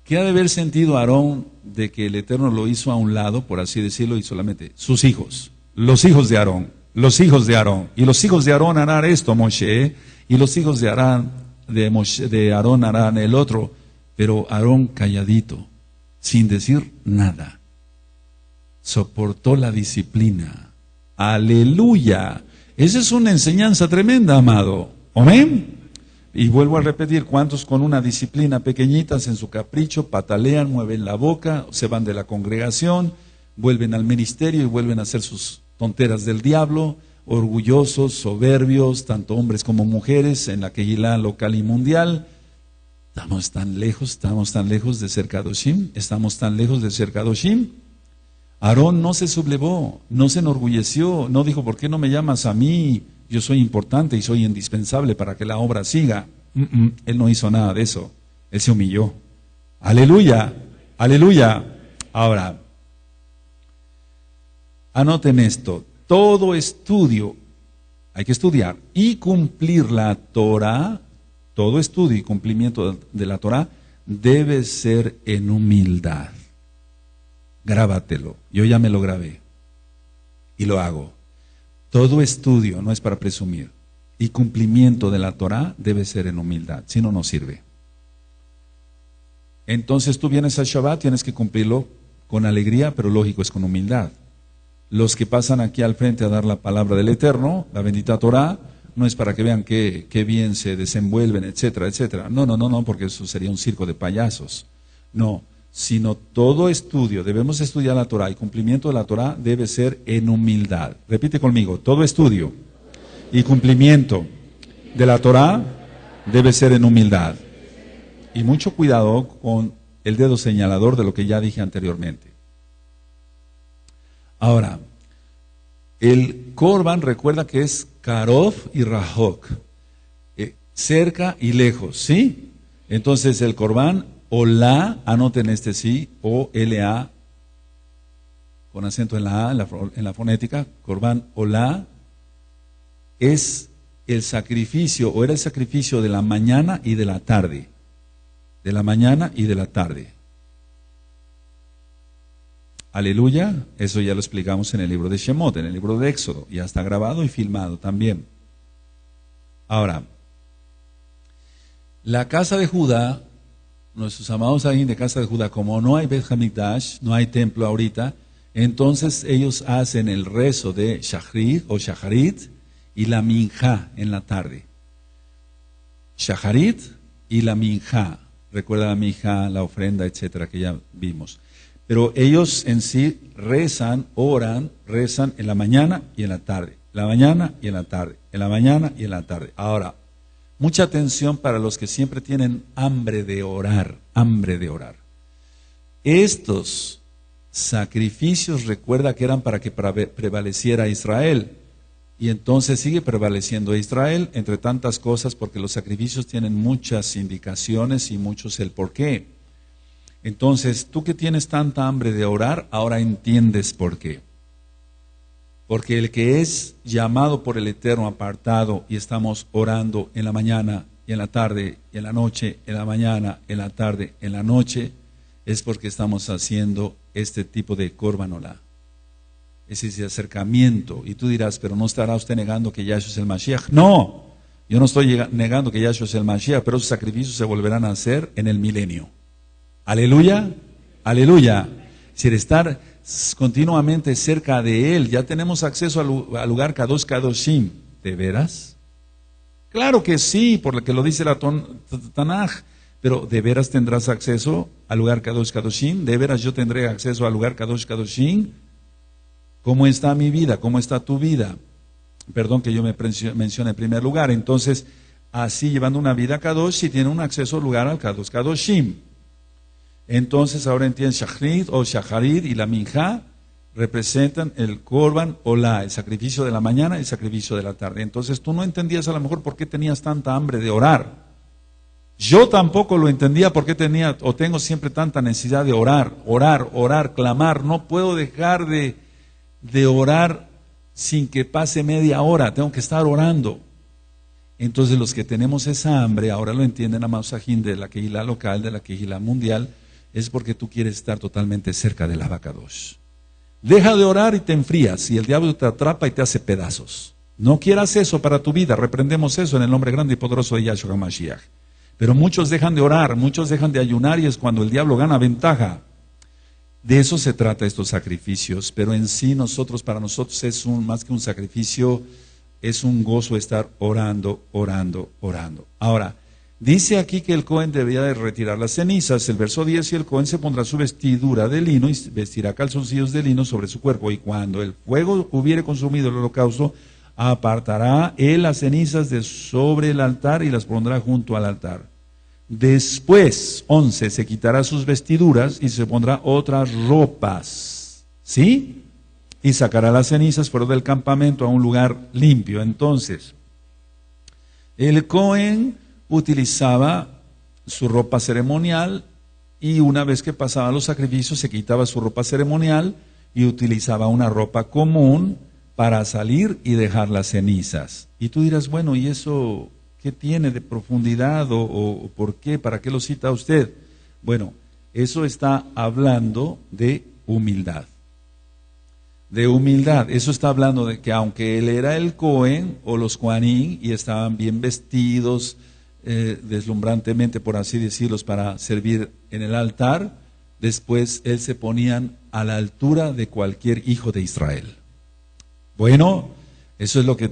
¿Qué ha de haber sentido Aarón de que el Eterno lo hizo a un lado, por así decirlo, y solamente sus hijos, los hijos de Aarón, los hijos de Aarón, y los hijos de Aarón harán esto, Moshe, y los hijos de Aarón harán el otro, pero Aarón calladito, sin decir nada, soportó la disciplina. Aleluya. Esa es una enseñanza tremenda, amado. Amén. Y vuelvo a repetir, ¿cuántos con una disciplina pequeñita en su capricho patalean, mueven la boca, se van de la congregación, vuelven al ministerio y vuelven a hacer sus tonteras del diablo, orgullosos, soberbios, tanto hombres como mujeres, en la Kehilá local y mundial? Estamos tan lejos de ser Kadoshim, estamos tan lejos de ser Kadoshim. Aarón no se sublevó, no se enorgulleció, no dijo, ¿por qué no me llamas a mí? Yo soy importante y soy indispensable para que la obra siga. Él no hizo nada de eso, él se humilló. Aleluya, aleluya. Ahora, anoten esto, todo estudio, hay que estudiar y cumplir la Torah, todo estudio y cumplimiento de la Torah debe ser en humildad. Grábatelo, yo ya me lo grabé y lo hago. Todo estudio no es para presumir y cumplimiento de la Torah debe ser en humildad, si no, no sirve. Entonces tú vienes al Shabbat, tienes que cumplirlo con alegría, pero lógico, es con humildad. Los que pasan aquí al frente a dar la palabra del Eterno, la bendita Torah, no es para que vean qué bien se desenvuelven, etcétera, etcétera. No, porque eso sería un circo de payasos. No, sino todo estudio, debemos estudiar la Torah y cumplimiento de la Torah debe ser en humildad. Repite conmigo, todo estudio y cumplimiento de la Torah debe ser en humildad. Y mucho cuidado con el dedo señalador de lo que ya dije anteriormente. Ahora, el Korban recuerda que es Karov y Rahok, cerca y lejos, ¿sí? Entonces el Korban Olá, anoten este sí, O-L-A, con acento en la A, en la fonética, Corbán Olá, es el sacrificio, o era el sacrificio de la mañana y de la tarde. De la mañana y de la tarde. Aleluya, eso ya lo explicamos en el libro de Shemot, en el libro de Éxodo, ya está grabado y filmado también. Ahora, la casa de Judá, nuestros amados ahí de casa de Judá, como no hay Bet Hamikdash, no hay templo ahorita, entonces ellos hacen el rezo de Shachrit o Shacharit y la Minjá en la tarde. Shacharit y la Minjá, recuerda la Minjá, la ofrenda, etcétera, que ya vimos. Pero ellos en sí rezan, oran, rezan en la mañana y en la tarde, la mañana y en la tarde, en la mañana y en la tarde. Ahora, mucha atención para los que siempre tienen hambre de orar, hambre de orar. Estos sacrificios, recuerda que eran para que prevaleciera Israel, y entonces sigue prevaleciendo Israel, entre tantas cosas, porque los sacrificios tienen muchas indicaciones y muchos el porqué. Entonces, tú que tienes tanta hambre de orar, ahora entiendes por qué. Porque el que es llamado por el Eterno, apartado, y estamos orando en la mañana y en la tarde y en la noche, en la mañana, en la tarde, en la noche, es porque estamos haciendo este tipo de Korban Olá. Es ese acercamiento. Y tú dirás, pero ¿no estará usted negando que Yahshua es el Mashiach? No, yo no estoy negando que Yahshua es el Mashiach, pero esos sacrificios se volverán a hacer en el milenio. Aleluya, aleluya. Si estar continuamente cerca de Él, ya tenemos acceso al lugar Kadosh Kadoshim. ¿De veras? Claro que sí, por lo que lo dice la Tanaj. Pero ¿de veras tendrás acceso al lugar Kadosh Kadoshim? ¿De veras yo tendré acceso al lugar Kadosh Kadoshim? ¿Cómo está mi vida? ¿Cómo está tu vida? Perdón que yo me mencione en primer lugar. Entonces, así llevando una vida Kadosh, si tiene un acceso al lugar al Kadosh Kadoshim. Entonces ahora entienden, Shachrit o Shacharit y la Minjá representan el Korban Olá, el sacrificio de la mañana y el sacrificio de la tarde. Entonces tú no entendías a lo mejor por qué tenías tanta hambre de orar. Yo tampoco lo entendía por qué tenía o tengo siempre tanta necesidad de orar, clamar. No puedo dejar de orar sin que pase media hora, tengo que estar orando. Entonces los que tenemos esa hambre, ahora lo entienden, amados Sajín, de la Kehilá local, de la Kehilá mundial, es porque tú quieres estar totalmente cerca del Abacadosh. Deja de orar y te enfrías, y el diablo te atrapa y te hace pedazos. No quieras eso para tu vida, reprendemos eso en el nombre grande y poderoso de Yahshua HaMashiach. Pero muchos dejan de orar, muchos dejan de ayunar, y es cuando el diablo gana ventaja. De eso se trata estos sacrificios, pero en sí para nosotros es más que un sacrificio, es un gozo estar orando. Ahora, dice aquí que el Cohen debía de retirar las cenizas, el verso 10, y el Cohen se pondrá su vestidura de lino y vestirá calzoncillos de lino sobre su cuerpo, y cuando el fuego hubiere consumido el holocausto, apartará él las cenizas de sobre el altar y las pondrá junto al altar. Después, 11, se quitará sus vestiduras y se pondrá otras ropas, ¿sí? Y sacará las cenizas fuera del campamento a un lugar limpio. Entonces, el Cohen utilizaba su ropa ceremonial, y una vez que pasaba los sacrificios se quitaba su ropa ceremonial y utilizaba una ropa común para salir y dejar las cenizas. Y tú dirás, bueno, ¿y eso qué tiene de profundidad o por qué? ¿Para qué lo cita usted? Bueno, eso está hablando de humildad. De humildad, eso está hablando de que aunque él era el Cohen o los Kohanim y estaban bien vestidos, deslumbrantemente, por así decirlos, para servir en el altar, después él se ponían a la altura de cualquier hijo de Israel. Bueno, eso es lo que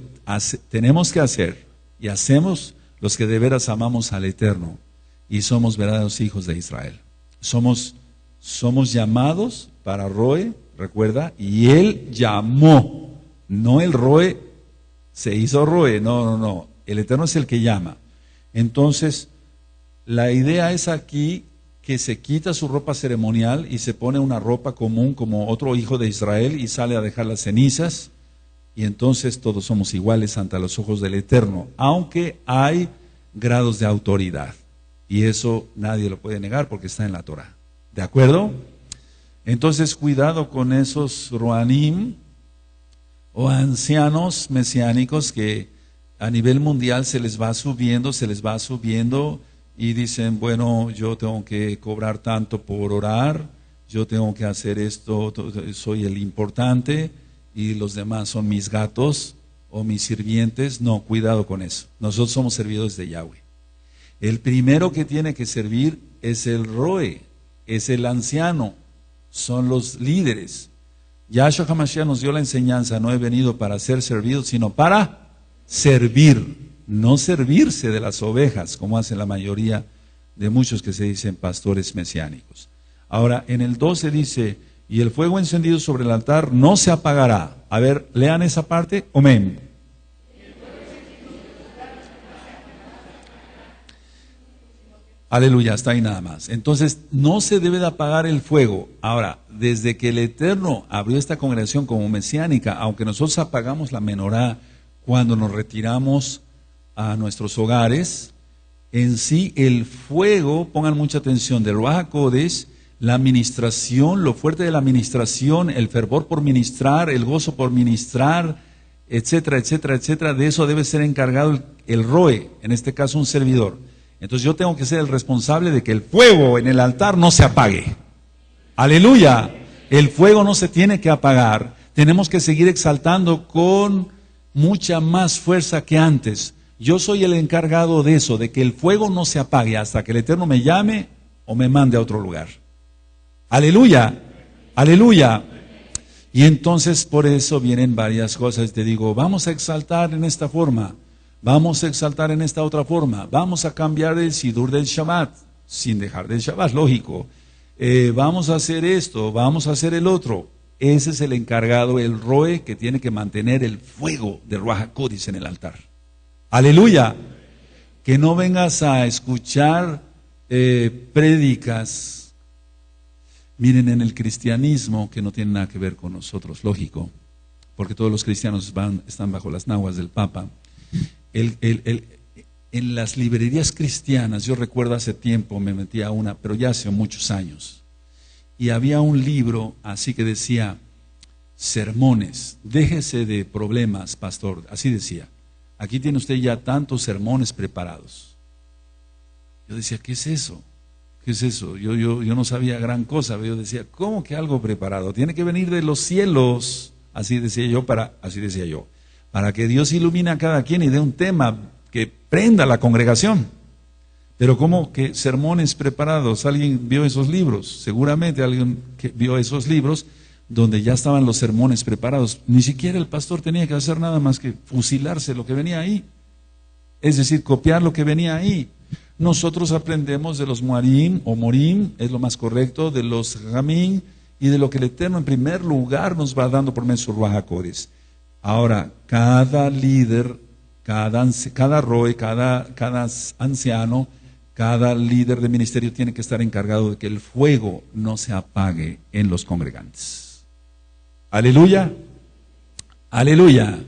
tenemos que hacer, y hacemos los que de veras amamos al Eterno y somos verdaderos hijos de Israel. Somos llamados para Roe, recuerda, y él llamó, no el Roe se hizo Roe, no, el Eterno es el que llama. Entonces, la idea es aquí que se quita su ropa ceremonial y se pone una ropa común como otro hijo de Israel y sale a dejar las cenizas, y entonces todos somos iguales ante los ojos del Eterno, aunque hay grados de autoridad, y eso nadie lo puede negar porque está en la Torah. ¿De acuerdo? Entonces, cuidado con esos Roanim o ancianos mesiánicos que a nivel mundial se les va subiendo y dicen, bueno, yo tengo que cobrar tanto por orar, yo tengo que hacer esto, soy el importante y los demás son mis gatos o mis sirvientes. No, cuidado con eso. Nosotros somos servidores de Yahweh. El primero que tiene que servir es el Roe, es el anciano, son los líderes. Yahshua HaMashiach nos dio la enseñanza, no he venido para ser servido, sino para servir, no servirse de las ovejas, como hacen la mayoría de muchos que se dicen pastores mesiánicos. Ahora, en el 12 dice, y el fuego encendido sobre el altar no se apagará. A ver, lean esa parte, amén. Aleluya, está ahí nada más. Entonces, no se debe de apagar el fuego. Ahora, desde que el Eterno abrió esta congregación como mesiánica, aunque nosotros apagamos la menorá cuando nos retiramos a nuestros hogares, en sí el fuego, pongan mucha atención, del Ruach HaKodesh, la administración, lo fuerte de la administración, el fervor por ministrar, el gozo por ministrar, etcétera, etcétera, etcétera, de eso debe ser encargado el Roe, en este caso un servidor. Entonces yo tengo que ser el responsable de que el fuego en el altar no se apague. Aleluya, el fuego no se tiene que apagar, tenemos que seguir exaltando con mucha más fuerza que antes. Yo soy el encargado de eso, de que el fuego no se apague hasta que el Eterno me llame o me mande a otro lugar. Aleluya, aleluya. Y entonces por eso vienen varias cosas. Te digo, vamos a exaltar en esta forma, vamos a exaltar en esta otra forma, vamos a cambiar el sidur del Shabbat, sin dejar del Shabbat, lógico. Vamos a hacer esto, vamos a hacer el otro. Ese es el encargado, el Roe, que tiene que mantener el fuego de Ruach HaKodesh en el altar. Aleluya. Que no vengas a escuchar prédicas. Miren, en el cristianismo, que no tiene nada que ver con nosotros, lógico, porque todos los cristianos están bajo las naguas del Papa. En las librerías cristianas, yo recuerdo hace tiempo, me metí a una, pero ya hace muchos años, y había un libro así que decía, sermones, déjese de problemas, pastor, así decía, aquí tiene usted ya tantos sermones preparados. Yo decía, ¿qué es eso? ¿Qué es eso? Yo no sabía gran cosa, yo decía, ¿cómo que algo preparado? Tiene que venir de los cielos, así decía yo, para que Dios ilumine a cada quien y dé un tema que prenda a la congregación. Pero ¿cómo que sermones preparados? ¿Alguien vio esos libros? Seguramente alguien que vio esos libros donde ya estaban los sermones preparados. Ni siquiera el pastor tenía que hacer nada más que fusilarse lo que venía ahí. Es decir, copiar lo que venía ahí. Nosotros aprendemos de los Muarim o Morim, es lo más correcto, de los Jamín y de lo que el Eterno en primer lugar nos va dando por medio de su Ruach HaKodesh. Ahora, cada líder, cada roe, cada anciano, cada líder de ministerio tiene que estar encargado de que el fuego no se apague en los congregantes. Aleluya, aleluya.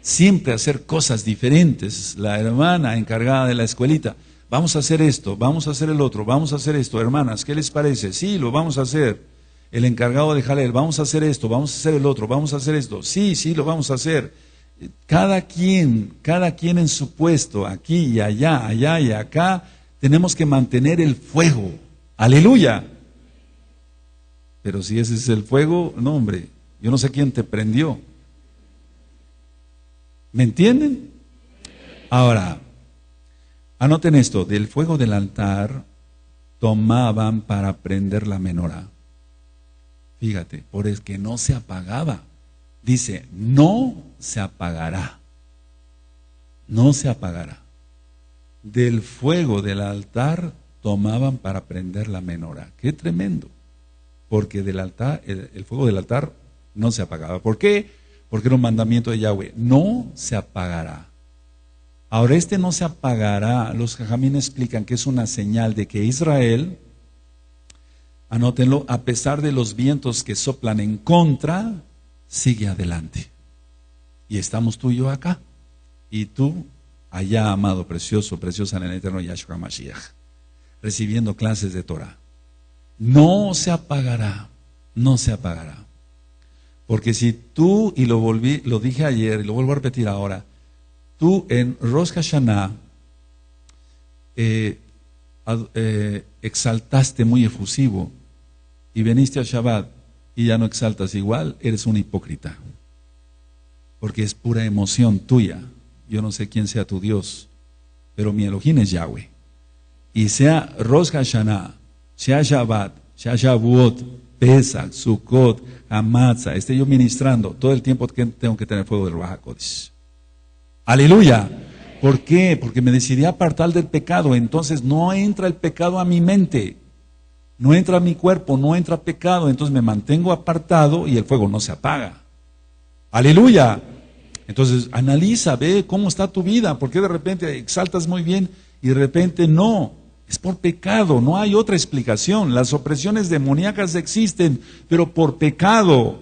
Siempre hacer cosas diferentes. La hermana encargada de la escuelita, vamos a hacer esto, vamos a hacer el otro, vamos a hacer esto. Hermanas, ¿qué les parece? Sí, lo vamos a hacer. El encargado de Jalel, vamos a hacer esto, vamos a hacer el otro, vamos a hacer esto. Sí, lo vamos a hacer. Cada quien en su puesto, aquí y allá y acá, tenemos que mantener el fuego. Aleluya. Pero si ese es el fuego, no hombre, yo no sé quién te prendió. ¿Me entienden? Ahora, anoten esto, del fuego del altar tomaban para prender la menorá. Fíjate, por el que no se apagaba. Dice, no se apagará. No se apagará. Del fuego del altar tomaban para prender la menorá. Qué tremendo. Porque del altar, el fuego del altar no se apagaba. ¿Por qué? Porque era un mandamiento de Yahweh. No se apagará. Ahora, no se apagará. Los jajamín explican que es una señal de que Israel, anótenlo, a pesar de los vientos que soplan en contra, sigue adelante. Y estamos tú y yo acá. Y tú allá, amado, precioso, preciosa en el eterno Yahshua Mashiach, recibiendo clases de Torah. No se apagará. no se apagará. Porque si tú, y lo dije ayer y lo vuelvo a repetir ahora, tú en Rosh Hashanah exaltaste muy efusivo y veniste a Shabbat y ya no exaltas igual, eres un hipócrita. Porque es pura emoción tuya. Yo no sé quién sea tu Dios, pero mi Elohim es Yahweh. Y sea Rosh Hashanah, sea Shabbat, sea Shavuot, Pesach, Sukkot, Hamatzah, esté yo ministrando, todo el tiempo que tengo que tener fuego del Ruach HaKodesh. ¡Aleluya! ¿Por qué? Porque me decidí apartar del pecado, entonces no entra el pecado a mi mente, no entra a mi cuerpo, no entra pecado, entonces me mantengo apartado y el fuego no se apaga. ¡Aleluya! Entonces analiza, ve cómo está tu vida, porque de repente exaltas muy bien y de repente no. Es por pecado, no hay otra explicación. Las opresiones demoníacas existen, pero por pecado.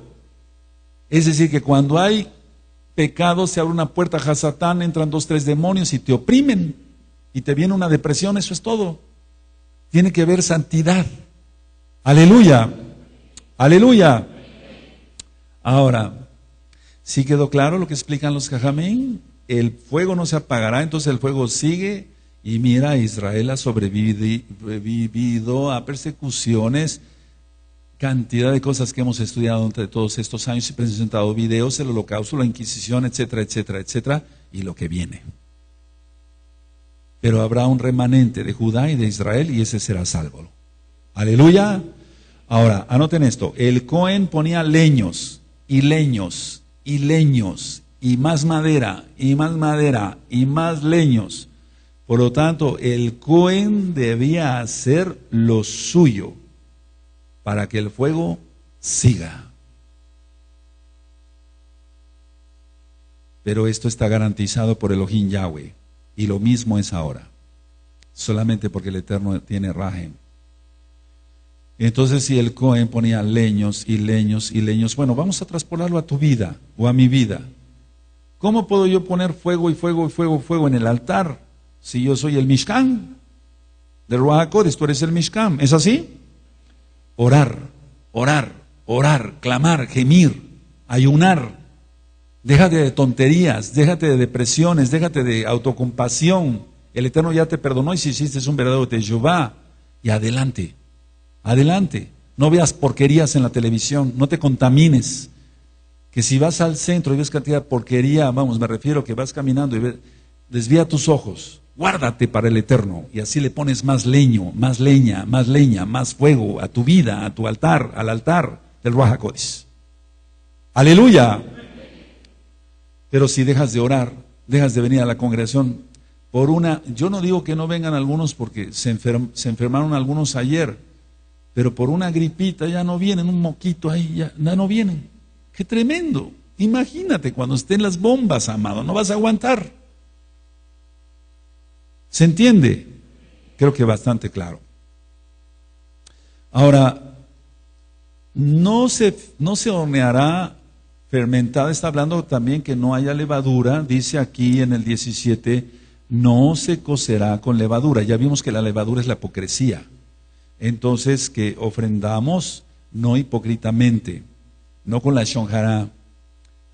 Es decir, que cuando hay pecado se abre una puerta a Hasatán, entran 2, 3 demonios y te oprimen y te viene una depresión, eso es todo. Tiene que haber santidad. Aleluya, aleluya. Ahora, ¿sí quedó claro lo que explican los Jajamín? El fuego no se apagará, entonces el fuego sigue. Y mira, Israel ha sobrevivido a persecuciones, cantidad de cosas que hemos estudiado durante todos estos años y presentado videos, el holocausto, la Inquisición, etcétera, etcétera, etcétera, y lo que viene. Pero habrá un remanente de Judá y de Israel y ese será salvo. Aleluya. Ahora, anoten esto, el Cohen ponía leños y leños y leños y más madera y más madera y más leños. Por lo tanto, el Cohen debía hacer lo suyo para que el fuego siga. Pero esto está garantizado por Elohim Yahweh. Y lo mismo es ahora. Solamente porque el Eterno tiene rajem. Entonces, si el Cohen ponía leños y leños y leños, bueno, vamos a traspolarlo a tu vida o a mi vida. ¿Cómo puedo yo poner fuego y fuego y fuego y fuego en el altar? Si yo soy el Mishkan del Ruach HaKodesh, tú eres el Mishkan, ¿es así? Orar, orar, orar, clamar, gemir, ayunar. Déjate de tonterías, déjate de depresiones, déjate de autocompasión. El Eterno ya te perdonó y si hiciste un verdadero teshuvá, y adelante, adelante. No veas porquerías en la televisión, no te contamines. Que si vas al centro y ves cantidad de porquería, vamos, me refiero que vas caminando y ves, desvía tus ojos. Guárdate para el Eterno y así le pones más leño, más leña, más fuego a tu vida, a tu altar, al altar del Ruach HaKodesh. Aleluya. Pero si dejas de orar, dejas de venir a la congregación yo no digo que no vengan algunos porque se enfermaron algunos ayer, pero por una gripita ya no vienen, un moquito ahí, ya no vienen. ¡Qué tremendo! Imagínate cuando estén las bombas, amado, no vas a aguantar. ¿Se entiende? Creo que bastante claro. Ahora, no se horneará fermentada, está hablando también que no haya levadura, dice aquí en el 17, no se cocerá con levadura. Ya vimos que la levadura es la hipocresía. Entonces, que ofrendamos no hipócritamente, no con la shonjará,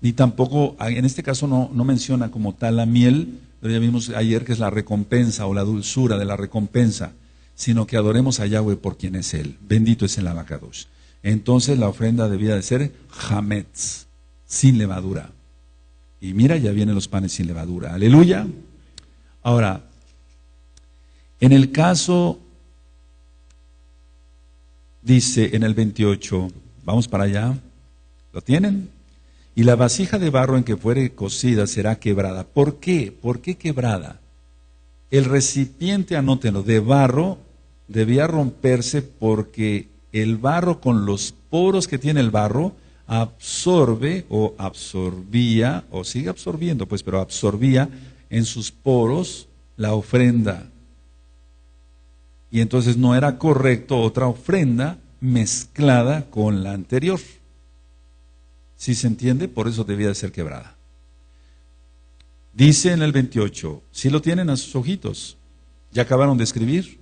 ni tampoco, en este caso no menciona como tal la miel, pero ya vimos ayer que es la recompensa o la dulzura de la recompensa, sino que adoremos a Yahweh por quien es Él. Bendito es el Abacadosh. Entonces la ofrenda debía de ser hametz, sin levadura. Y mira, ya vienen los panes sin levadura. Aleluya. Ahora, en el caso, dice en el 28, vamos para allá, ¿lo tienen? Y la vasija de barro en que fuere cocida será quebrada. ¿Por qué? ¿Por qué quebrada? El recipiente, anótenlo, de barro debía romperse porque el barro con los poros que tiene el barro absorbe o absorbía, o sigue absorbiendo, pues, pero absorbía en sus poros la ofrenda. Y entonces no era correcto otra ofrenda mezclada con la anterior. ¿Sí se entiende? Por eso debía de ser quebrada. Dice en el 28, ¿sí lo tienen a sus ojitos? ¿Ya acabaron de escribir?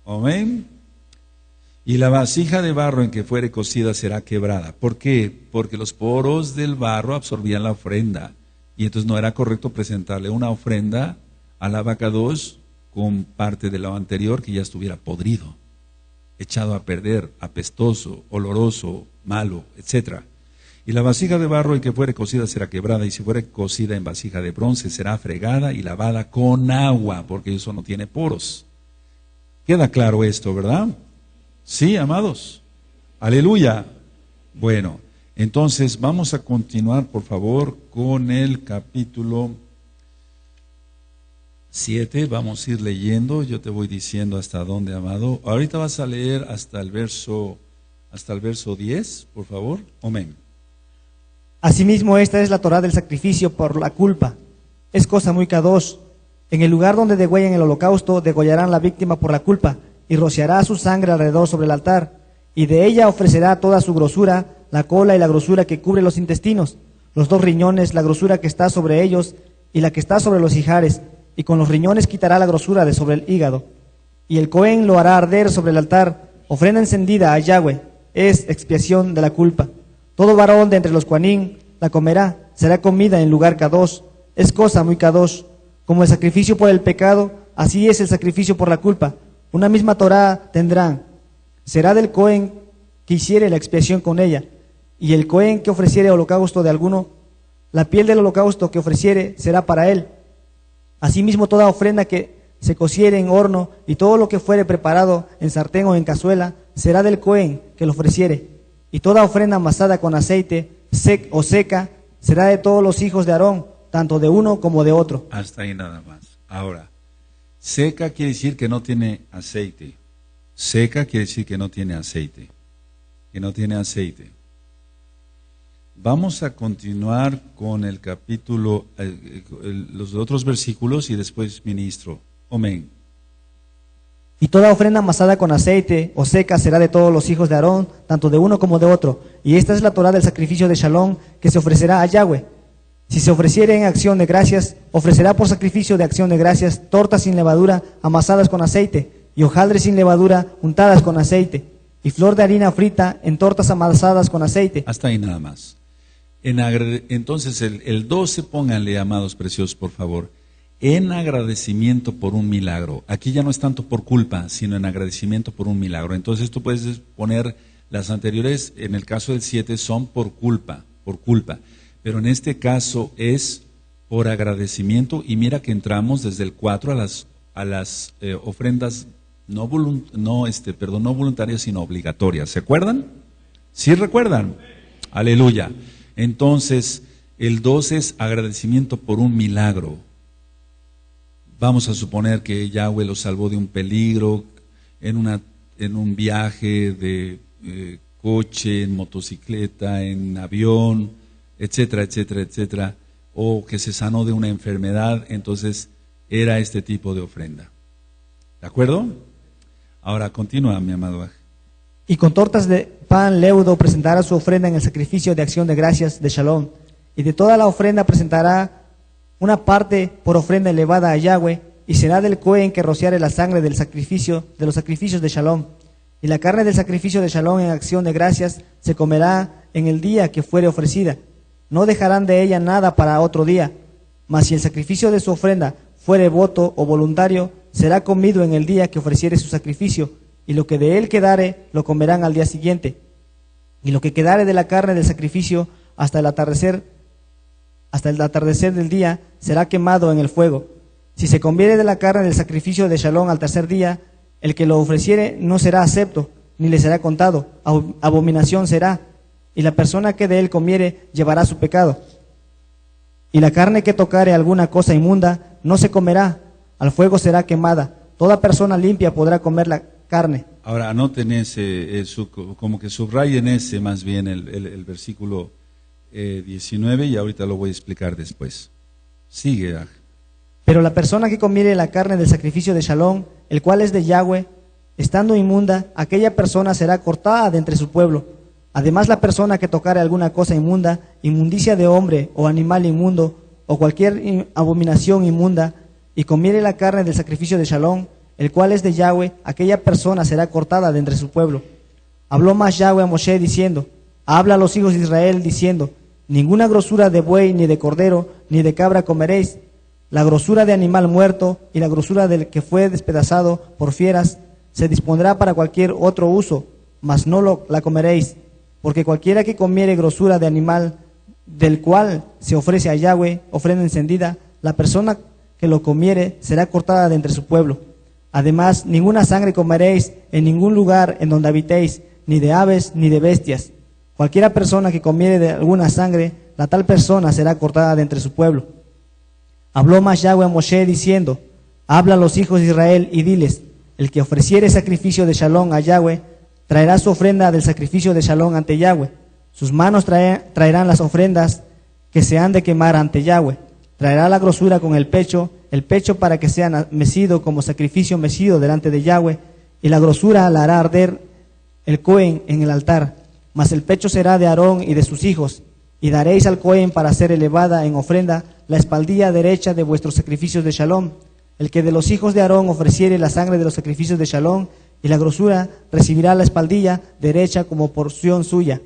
Amén. Y la vasija de barro en que fuere cocida será quebrada. ¿Por qué? Porque los poros del barro absorbían la ofrenda. Y entonces no era correcto presentarle una ofrenda al abacados con parte de lo anterior que ya estuviera podrido, echado a perder, apestoso, oloroso, malo, etc. Y la vasija de barro en que fuere cocida será quebrada, y si fuere cocida en vasija de bronce será fregada y lavada con agua, porque eso no tiene poros. ¿Queda claro esto, verdad? Sí, amados. Aleluya. Bueno, entonces vamos a continuar, por favor, con el capítulo 7. Vamos a ir leyendo. Yo te voy diciendo hasta dónde, amado. Ahorita vas a leer hasta el verso 10, por favor. Amén. Asimismo, esta es la Torá del sacrificio por la culpa. Es cosa muy kadosh. En el lugar donde degüellan el holocausto, degollarán la víctima por la culpa, y rociará su sangre alrededor sobre el altar, y de ella ofrecerá toda su grosura, la cola y la grosura que cubre los intestinos, los 2 riñones, la grosura que está sobre ellos, y la que está sobre los ijares, y con los riñones quitará la grosura de sobre el hígado. Y el Cohen lo hará arder sobre el altar, ofrenda encendida a Yahweh, es expiación de la culpa. Todo varón de entre los Kohanim la comerá, será comida en lugar kadosh, es cosa muy kadosh. Como el sacrificio por el pecado, así es el sacrificio por la culpa. Una misma Torá tendrán. Será del Cohen que hiciere la expiación con ella, y el Cohen que ofreciere holocausto de alguno, la piel del holocausto que ofreciere será para él. Asimismo toda ofrenda que se cociere en horno, y todo lo que fuere preparado en sartén o en cazuela, será del Cohen que lo ofreciere. Y toda ofrenda amasada con aceite, o seca, será de todos los hijos de Aarón, tanto de uno como de otro. Hasta ahí nada más. Ahora, seca quiere decir que no tiene aceite. Seca quiere decir que no tiene aceite. Que no tiene aceite. Vamos a continuar con el capítulo, los otros versículos y después ministro. Amén. Y toda ofrenda amasada con aceite o seca será de todos los hijos de Aarón, tanto de uno como de otro. Y esta es la Torá del sacrificio de Shalom que se ofrecerá a Yahweh. Si se ofreciere en acción de gracias, ofrecerá por sacrificio de acción de gracias tortas sin levadura amasadas con aceite, y hojaldres sin levadura untadas con aceite, y flor de harina frita en tortas amasadas con aceite. Hasta ahí nada más. Entonces el 12, pónganle, amados preciosos, por favor, en agradecimiento por un milagro. Aquí ya no es tanto por culpa, sino en agradecimiento por un milagro. Entonces tú puedes poner las anteriores, en el caso del 7, son por culpa. Pero en este caso es por agradecimiento, y mira que entramos desde el 4 a las ofrendas no voluntarias, sino obligatorias. ¿Se acuerdan? ¿Sí recuerdan? Aleluya. Entonces, el 2 es agradecimiento por un milagro. Vamos a suponer que Yahweh los salvó de un peligro en un viaje de coche, en motocicleta, en avión, etcétera, etcétera, etcétera, o que se sanó de una enfermedad. Entonces era este tipo de ofrenda. ¿De acuerdo? Ahora continúa, mi amado. Y con tortas de pan leudo presentará su ofrenda en el sacrificio de acción de gracias de Shalom. Y de toda la ofrenda presentará una parte por ofrenda elevada a Yahweh, y será del Cohen que rociare la sangre del sacrificio, de los sacrificios de Shalom. Y la carne del sacrificio de Shalom en acción de gracias se comerá en el día que fuere ofrecida. No dejarán de ella nada para otro día. Mas si el sacrificio de su ofrenda fuere voto o voluntario, será comido en el día que ofreciere su sacrificio, y lo que de él quedare lo comerán al día siguiente. Y lo que quedare de la carne del sacrificio hasta el atardecer del día será quemado en el fuego. Si se comiere de la carne del sacrificio de Shalom al tercer día, el que lo ofreciere no será acepto, ni le será contado, abominación será, y la persona que de él comiere llevará su pecado. Y la carne que tocare alguna cosa inmunda no se comerá, al fuego será quemada. Toda persona limpia podrá comer la carne. Ahora anoten ese, como que subrayen ese más bien el versículo 19, y ahorita lo voy a explicar después. Sigue. Pero la persona que comiere la carne del sacrificio de Shalom, el cual es de Yahweh, estando inmunda, aquella persona será cortada de entre su pueblo. Además, la persona que tocare alguna cosa inmunda, inmundicia de hombre o animal inmundo, o cualquier abominación inmunda, y comiere la carne del sacrificio de Shalom, el cual es de Yahweh, aquella persona será cortada de entre su pueblo. Habló más Yahweh a Moshe diciendo, habla a los hijos de Israel diciendo, ninguna grosura de buey, ni de cordero, ni de cabra comeréis. La grosura de animal muerto y la grosura del que fue despedazado por fieras se dispondrá para cualquier otro uso, mas no la comeréis, porque cualquiera que comiere grosura de animal del cual se ofrece a Yahweh ofrenda encendida, la persona que lo comiere será cortada de entre su pueblo. Además, ninguna sangre comeréis en ningún lugar en donde habitéis, ni de aves ni de bestias. Cualquiera persona que comiere de alguna sangre, la tal persona será cortada de entre su pueblo. Habló más Yahweh a Moshe diciendo, habla a los hijos de Israel y diles, el que ofreciere sacrificio de shalom a Yahweh, traerá su ofrenda del sacrificio de shalom ante Yahweh. Sus manos traerán las ofrendas que se han de quemar ante Yahweh. Traerá la grosura con el pecho para que sea mecido como sacrificio mecido delante de Yahweh, y la grosura la hará arder el Cohen en el altar. Mas el pecho será de Aarón y de sus hijos, y daréis al Cohen para ser elevada en ofrenda la espaldilla derecha de vuestros sacrificios de shalom. El que de los hijos de Aarón ofreciere la sangre de los sacrificios de shalom y la grosura, recibirá la espaldilla derecha como porción suya.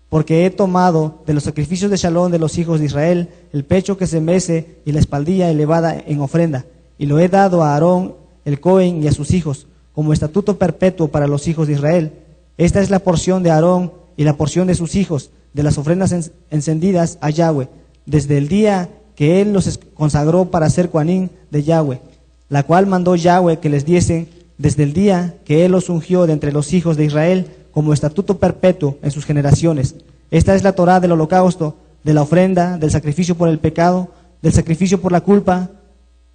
Porque he tomado de los sacrificios de shalom de los hijos de Israel el pecho que se mece y la espaldilla elevada en ofrenda, y lo he dado a Aarón el Cohen y a sus hijos, como estatuto perpetuo para los hijos de Israel. Esta es la porción de Aarón y la porción de sus hijos, de las ofrendas encendidas a Yahweh, desde el día que él los consagró para ser Coanim de Yahweh, la cual mandó Yahweh que les diesen desde el día que él los ungió de entre los hijos de Israel, como estatuto perpetuo en sus generaciones. Esta es la Torá del holocausto, de la ofrenda, del sacrificio por el pecado, del sacrificio por la culpa,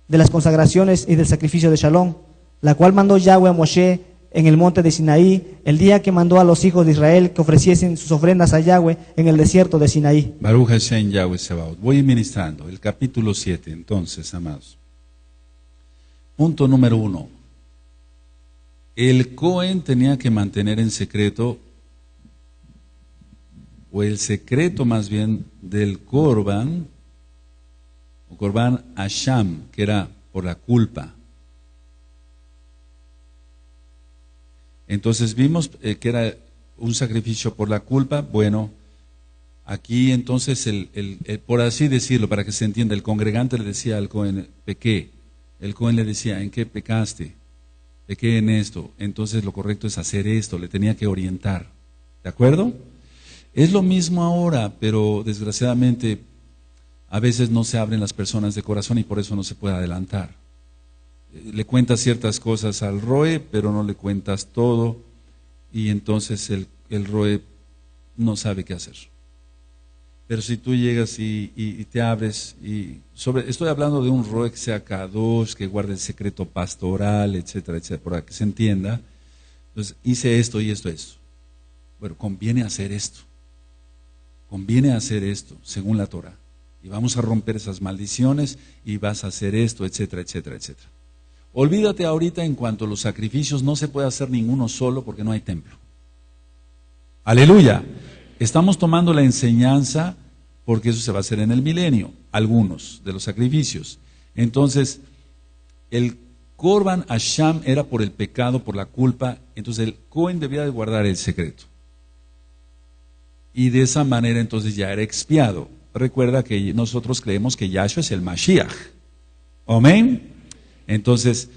de las consagraciones y del sacrificio de Shalom, la cual mandó Yahweh a Moshe en el monte de Sinaí, el día que mandó a los hijos de Israel que ofreciesen sus ofrendas a Yahweh en el desierto de Sinaí. Baruch Hashem Yahweh Sebaot. Voy ministrando el capítulo 7, entonces, amados. Punto número 1. El Cohen tenía que mantener en secreto, o el secreto más bien, del Corban, o Corban Asham, que era por la culpa. Entonces vimos que era un sacrificio por la culpa. Bueno, aquí entonces, por así decirlo, para que se entienda, el congregante le decía al Cohen, pequé. El Cohen le decía, ¿en qué pecaste? Pequé en esto. Entonces lo correcto es hacer esto, le tenía que orientar. ¿De acuerdo? Es lo mismo ahora, pero desgraciadamente a veces no se abren las personas de corazón y por eso no se puede adelantar. Le cuentas ciertas cosas al Roe, pero no le cuentas todo, y entonces el Roe no sabe qué hacer. Pero si tú llegas y te abres, estoy hablando de un Roe que sea Kadosh, que guarde el secreto pastoral, etcétera, etcétera, para que se entienda. Entonces, hice esto y esto. Bueno, conviene hacer esto, según la Torah, y vamos a romper esas maldiciones, y vas a hacer esto, etcétera, etcétera, etcétera. Olvídate ahorita en cuanto a los sacrificios, no se puede hacer ninguno solo porque no hay templo. Aleluya. Estamos tomando la enseñanza porque eso se va a hacer en el milenio, algunos de los sacrificios. Entonces, el Corban Asham era por el pecado, por la culpa, entonces el Cohen debía de guardar el secreto. Y de esa manera entonces ya era expiado. Recuerda que nosotros creemos que Yahshua es el Mashiach. Amén. Entonces,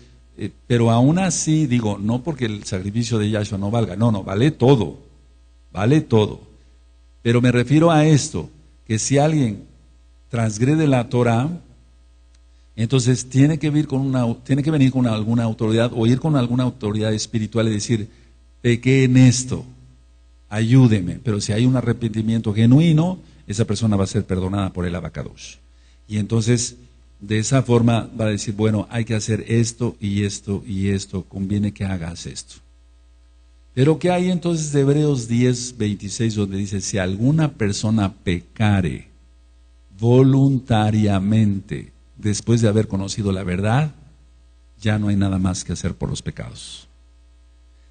pero aún así, digo, no porque el sacrificio de Yahshua no valga, no, vale todo, pero me refiero a esto, que si alguien transgrede la Torah, entonces tiene que venir con alguna autoridad, o ir con alguna autoridad espiritual y decir, pequé en esto, ayúdeme, pero si hay un arrepentimiento genuino, esa persona va a ser perdonada por el Abacadosh. Y entonces, de esa forma va a decir, bueno, hay que hacer esto y esto y esto, conviene que hagas esto. Pero ¿qué hay entonces de Hebreos 10:26 donde dice, si alguna persona pecare voluntariamente después de haber conocido la verdad, ya no hay nada más que hacer por los pecados?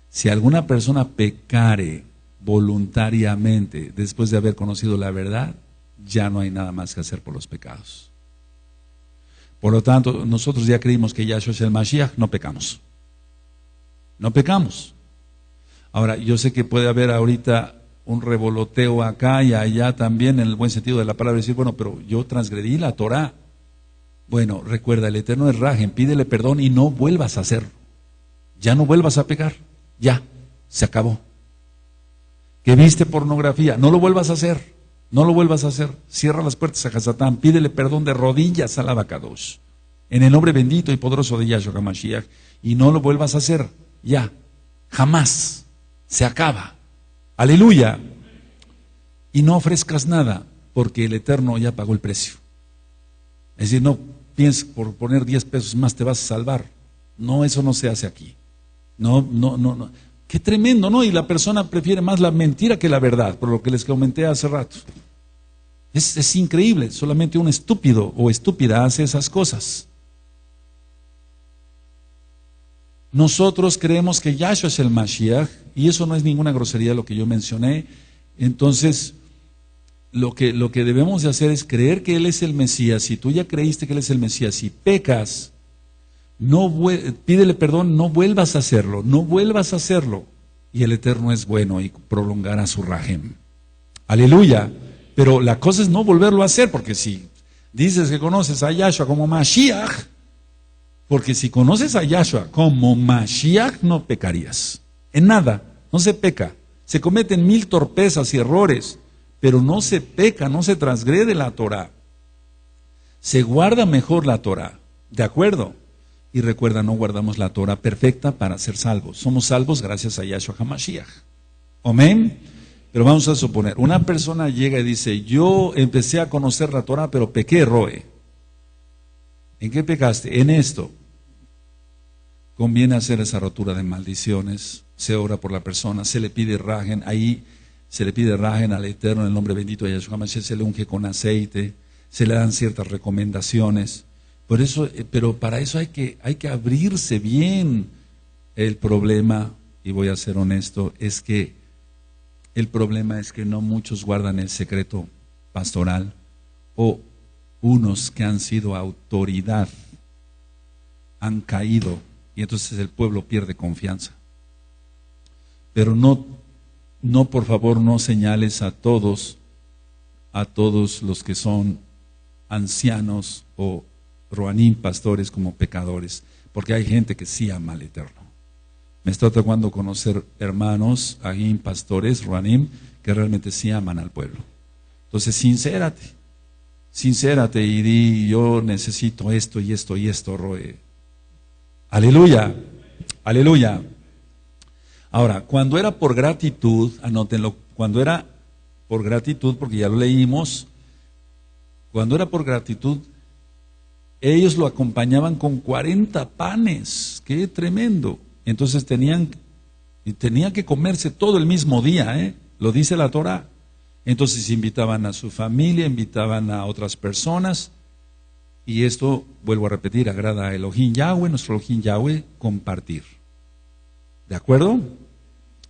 Si alguna persona pecare voluntariamente después de haber conocido la verdad, ya no hay nada más que hacer por los pecados. Por lo tanto, nosotros ya creímos que Yahshua es el Mashiach, no pecamos. no pecamos. Ahora, yo sé que puede haber ahorita un revoloteo acá y allá también, en el buen sentido de la palabra, decir, bueno, pero yo transgredí la Torá. Bueno, recuerda, el Eterno es Rajem, pídele perdón y no vuelvas a hacerlo. Ya no vuelvas a pecar, ya, se acabó. Que viste pornografía, no lo vuelvas a hacer, no lo vuelvas a hacer. Cierra las puertas a Hasatán, pídele perdón de rodillas al Abacados, en el nombre bendito y poderoso de Yahshua HaMashiach, y no lo vuelvas a hacer, ya, jamás, se acaba. Aleluya. Y no ofrezcas nada, porque el Eterno ya pagó el precio. Es decir, no pienses por poner 10 pesos más te vas a salvar. No, eso no se hace aquí. No. Qué tremendo, ¿no? Y la persona prefiere más la mentira que la verdad, por lo que les comenté hace rato. Es increíble, solamente un estúpido o estúpida hace esas cosas. Nosotros creemos que Yahshua es el Mashiach, y eso no es ninguna grosería lo que yo mencioné. Entonces, lo que debemos de hacer es creer que Él es el Mesías. Si tú ya creíste que Él es el Mesías, si pecas, pídele perdón, no vuelvas a hacerlo, no vuelvas a hacerlo. Y el Eterno es bueno y prolongará su rajem. Aleluya. Pero la cosa es no volverlo a hacer, porque si dices que conoces a Yahshua como Mashiach, porque si conoces a Yahshua como Mashiach, no pecarías. En nada, no se peca. Se cometen 1000 torpezas y errores, pero no se peca, no se transgrede la Torah. Se guarda mejor la Torah, ¿de acuerdo? Y recuerda, no guardamos la Torah perfecta para ser salvos. Somos salvos gracias a Yahshua HaMashiach. Amén. Pero vamos a suponer, una persona llega y dice, yo empecé a conocer la Torah, pero pequé, Roe. ¿En qué pecaste? En esto. Conviene hacer esa rotura de maldiciones, se ora por la persona, se le pide rajen, ahí se le pide rajen al Eterno en el nombre bendito de Yahshua HaMashiach, se le unge con aceite, se le dan ciertas recomendaciones. Por eso, pero para eso hay que abrirse bien. El problema, y voy a ser honesto, es que no muchos guardan el secreto pastoral, o unos que han sido autoridad han caído y entonces el pueblo pierde confianza. Pero no, por favor, no señales a todos los que son ancianos o roanim, pastores, como pecadores, porque hay gente que sí ama al Eterno. Me está tocando conocer hermanos, ahí pastores, roanim, que realmente sí aman al pueblo. Entonces, sincérate y di, yo necesito esto y esto y esto, Roe. Aleluya, aleluya. Ahora, cuando era por gratitud, anótenlo, cuando era por gratitud, porque ya lo leímos, cuando era por gratitud, ellos lo acompañaban con 40 panes, qué tremendo. Entonces tenía que comerse todo el mismo día, lo dice la Torah. Entonces invitaban a su familia, invitaban a otras personas, y esto, vuelvo a repetir, agrada a Elohim Yahweh, nuestro Elohim Yahweh, compartir. ¿De acuerdo?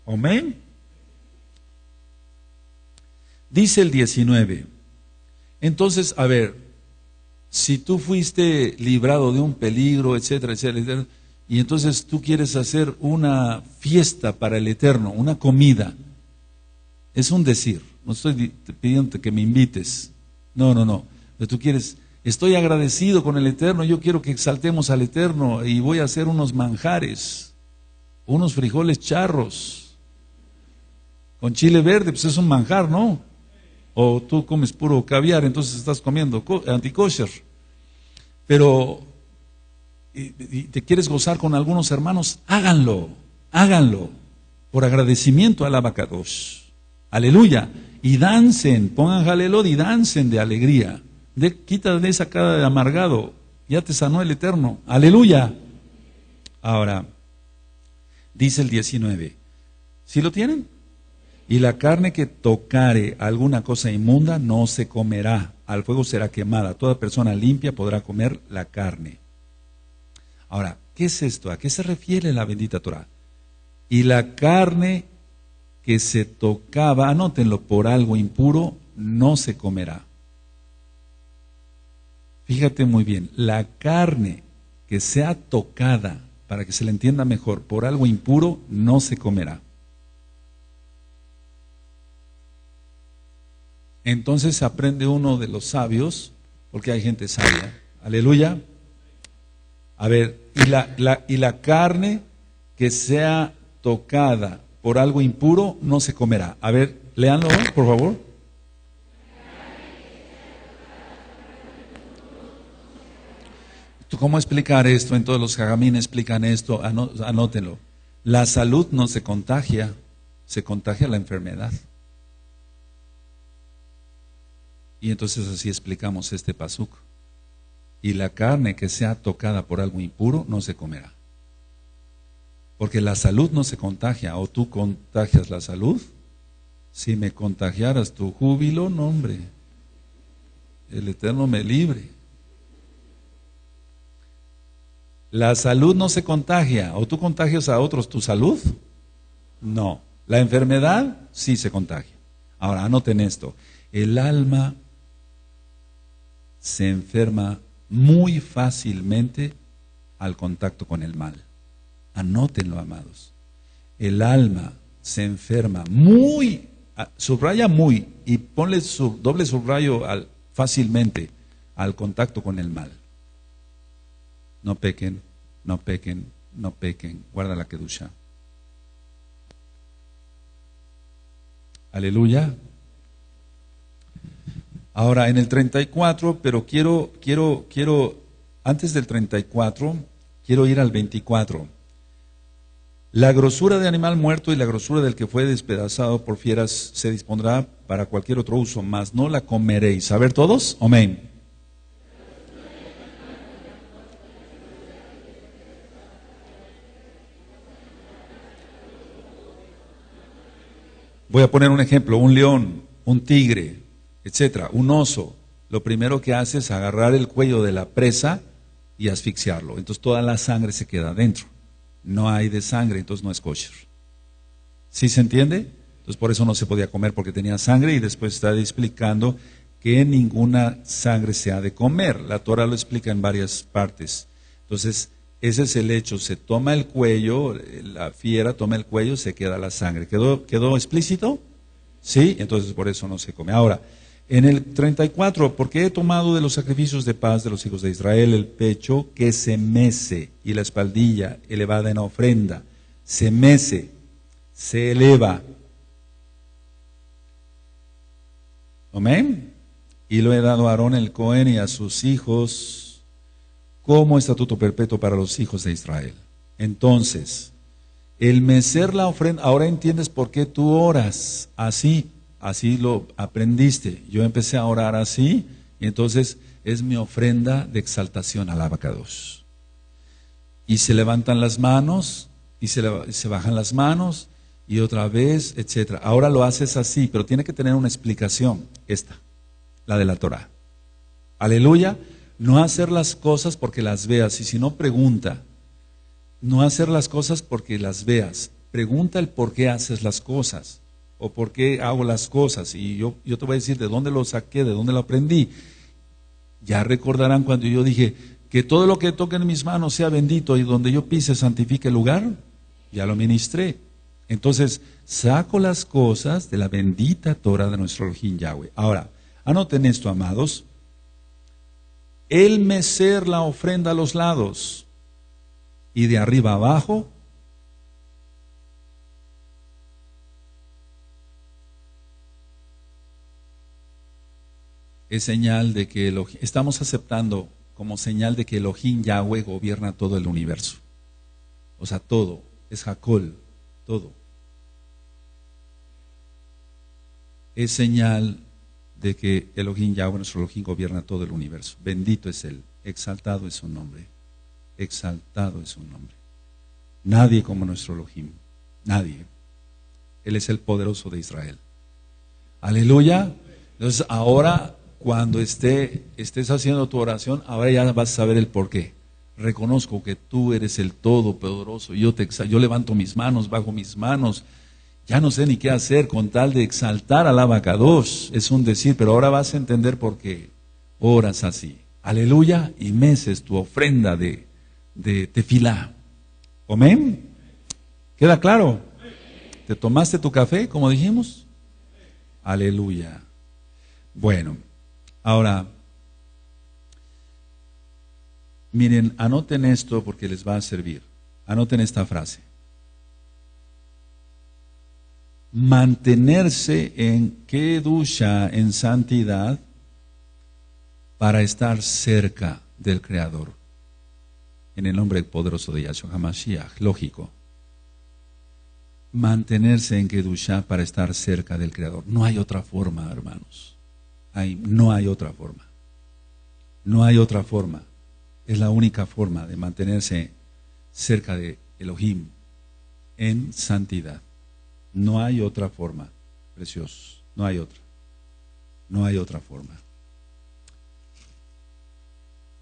Amén. Dice el 19. Entonces, a ver, si tú fuiste librado de un peligro, etcétera, etcétera, y entonces tú quieres hacer una fiesta para el Eterno, una comida, es un decir, no estoy pidiéndote que me invites, no, pero tú quieres, estoy agradecido con el Eterno, yo quiero que exaltemos al Eterno y voy a hacer unos manjares, unos frijoles charros, con chile verde, pues es un manjar, ¿no? O tú comes puro caviar, entonces estás comiendo anti-kosher. Pero y te quieres gozar con algunos hermanos, háganlo, por agradecimiento al Abacadosh. Aleluya. Y dancen, pongan jalelot y dancen de alegría. Quita de esa cara de amargado, ya te sanó el Eterno. Aleluya. Ahora, dice el 19, ¿sí lo tienen? Y la carne que tocare alguna cosa inmunda no se comerá, al fuego será quemada. Toda persona limpia podrá comer la carne. Ahora, ¿qué es esto? ¿A qué se refiere la bendita Torah? Y la carne que se tocaba, anótenlo, por algo impuro, no se comerá. Fíjate muy bien, la carne que sea tocada para que se le entienda mejor, por algo impuro no se comerá. Entonces aprende uno de los sabios, porque hay gente sabia. Aleluya. A ver, y la carne que sea tocada por algo impuro no se comerá. A ver, léanlo, por favor. ¿Cómo explicar esto? En todos los jajamín explican esto, anótenlo. La salud no se contagia la enfermedad. Y entonces así explicamos este pasuk. Y la carne que sea tocada por algo impuro no se comerá. Porque la salud no se contagia. ¿O tú contagias la salud? Si me contagiaras tu júbilo, no hombre, el Eterno me libre. La salud no se contagia. ¿O tú contagias a otros tu salud? No. La enfermedad sí se contagia. Ahora, anoten esto. El alma se enferma muy fácilmente al contacto con el mal. Anótenlo, amados. El alma se enferma muy, subraya muy, y ponle doble subrayo fácilmente al contacto con el mal. No pequen, no pequen, no pequen. Guarda la kedusha. Aleluya. Ahora en el 34, pero quiero, antes del 34, quiero ir al 24. La grosura de animal muerto y la grosura del que fue despedazado por fieras se dispondrá para cualquier otro uso, mas no la comeréis. A ver todos, amén. Voy a poner un ejemplo, un león, un tigre, etcétera, un oso. Lo primero que hace es agarrar el cuello de la presa y asfixiarlo. Entonces toda la sangre se queda adentro. No hay de sangre, entonces no es kosher. ¿Sí se entiende? Entonces por eso no se podía comer, porque tenía sangre, y después está explicando que ninguna sangre se ha de comer. La Torah lo explica en varias partes. Entonces ese es el hecho, se toma el cuello, la fiera toma el cuello, se queda la sangre. ¿Quedó explícito? Sí, entonces por eso no se come. Ahora, en el 34, porque he tomado de los sacrificios de paz de los hijos de Israel el pecho que se mece y la espaldilla elevada en ofrenda, se mece, se eleva. Amén. Y lo he dado a Aarón el Cohen y a sus hijos como estatuto perpetuo para los hijos de Israel. Entonces, el mecer la ofrenda, ahora entiendes por qué tú oras así lo aprendiste. Yo empecé a orar así, y entonces es mi ofrenda de exaltación al Abacados. Y se levantan las manos, y se bajan las manos, y otra vez, etcétera. Ahora lo haces así, pero tiene que tener una explicación, la de la Torah. Aleluya. No hacer las cosas porque las veas, y si no, pregunta. No hacer las cosas porque las veas. Pregunta el por qué haces las cosas, o por qué hago las cosas, y yo te voy a decir de dónde lo saqué, de dónde lo aprendí. Ya recordarán cuando yo dije que todo lo que toque en mis manos sea bendito, y donde yo pise santifique el lugar. Ya lo ministré. Entonces, saco las cosas de la bendita Torah de nuestro Elohim Yahweh. Ahora, anoten esto, amados. El mecer la ofrenda a los lados y de arriba abajo es señal de que estamos aceptando como señal de que Elohim Yahweh gobierna todo el universo. O sea, todo, es Hakol, todo. Es señal de que Elohim Yahweh, nuestro Elohim, gobierna todo el universo. Bendito es Él, exaltado es su nombre, exaltado es su nombre. Nadie como nuestro Elohim, nadie. Él es el poderoso de Israel. Aleluya. Entonces ahora, cuando estés haciendo tu oración, ahora ya vas a saber el por qué. Reconozco que tú eres el Todopoderoso. Yo levanto mis manos, bajo mis manos. Ya no sé ni qué hacer con tal de exaltar al Abacados. Es un decir, pero ahora vas a entender por qué oras así. Aleluya. Y meces tu ofrenda de tefilá. ¿Amén? ¿Queda claro? ¿Te tomaste tu café, como dijimos? Aleluya. Bueno, ahora, miren, anoten esto porque les va a servir. Anoten esta frase. Mantenerse en kedusha, en santidad, para estar cerca del Creador. En el nombre poderoso de Yahshua HaMashiach, lógico. Mantenerse en kedusha para estar cerca del Creador. No hay otra forma, hermanos. No hay otra forma. No hay otra forma. Es la única forma de mantenerse cerca de Elohim en santidad. No hay otra forma, preciosos. No hay otra. No hay otra forma.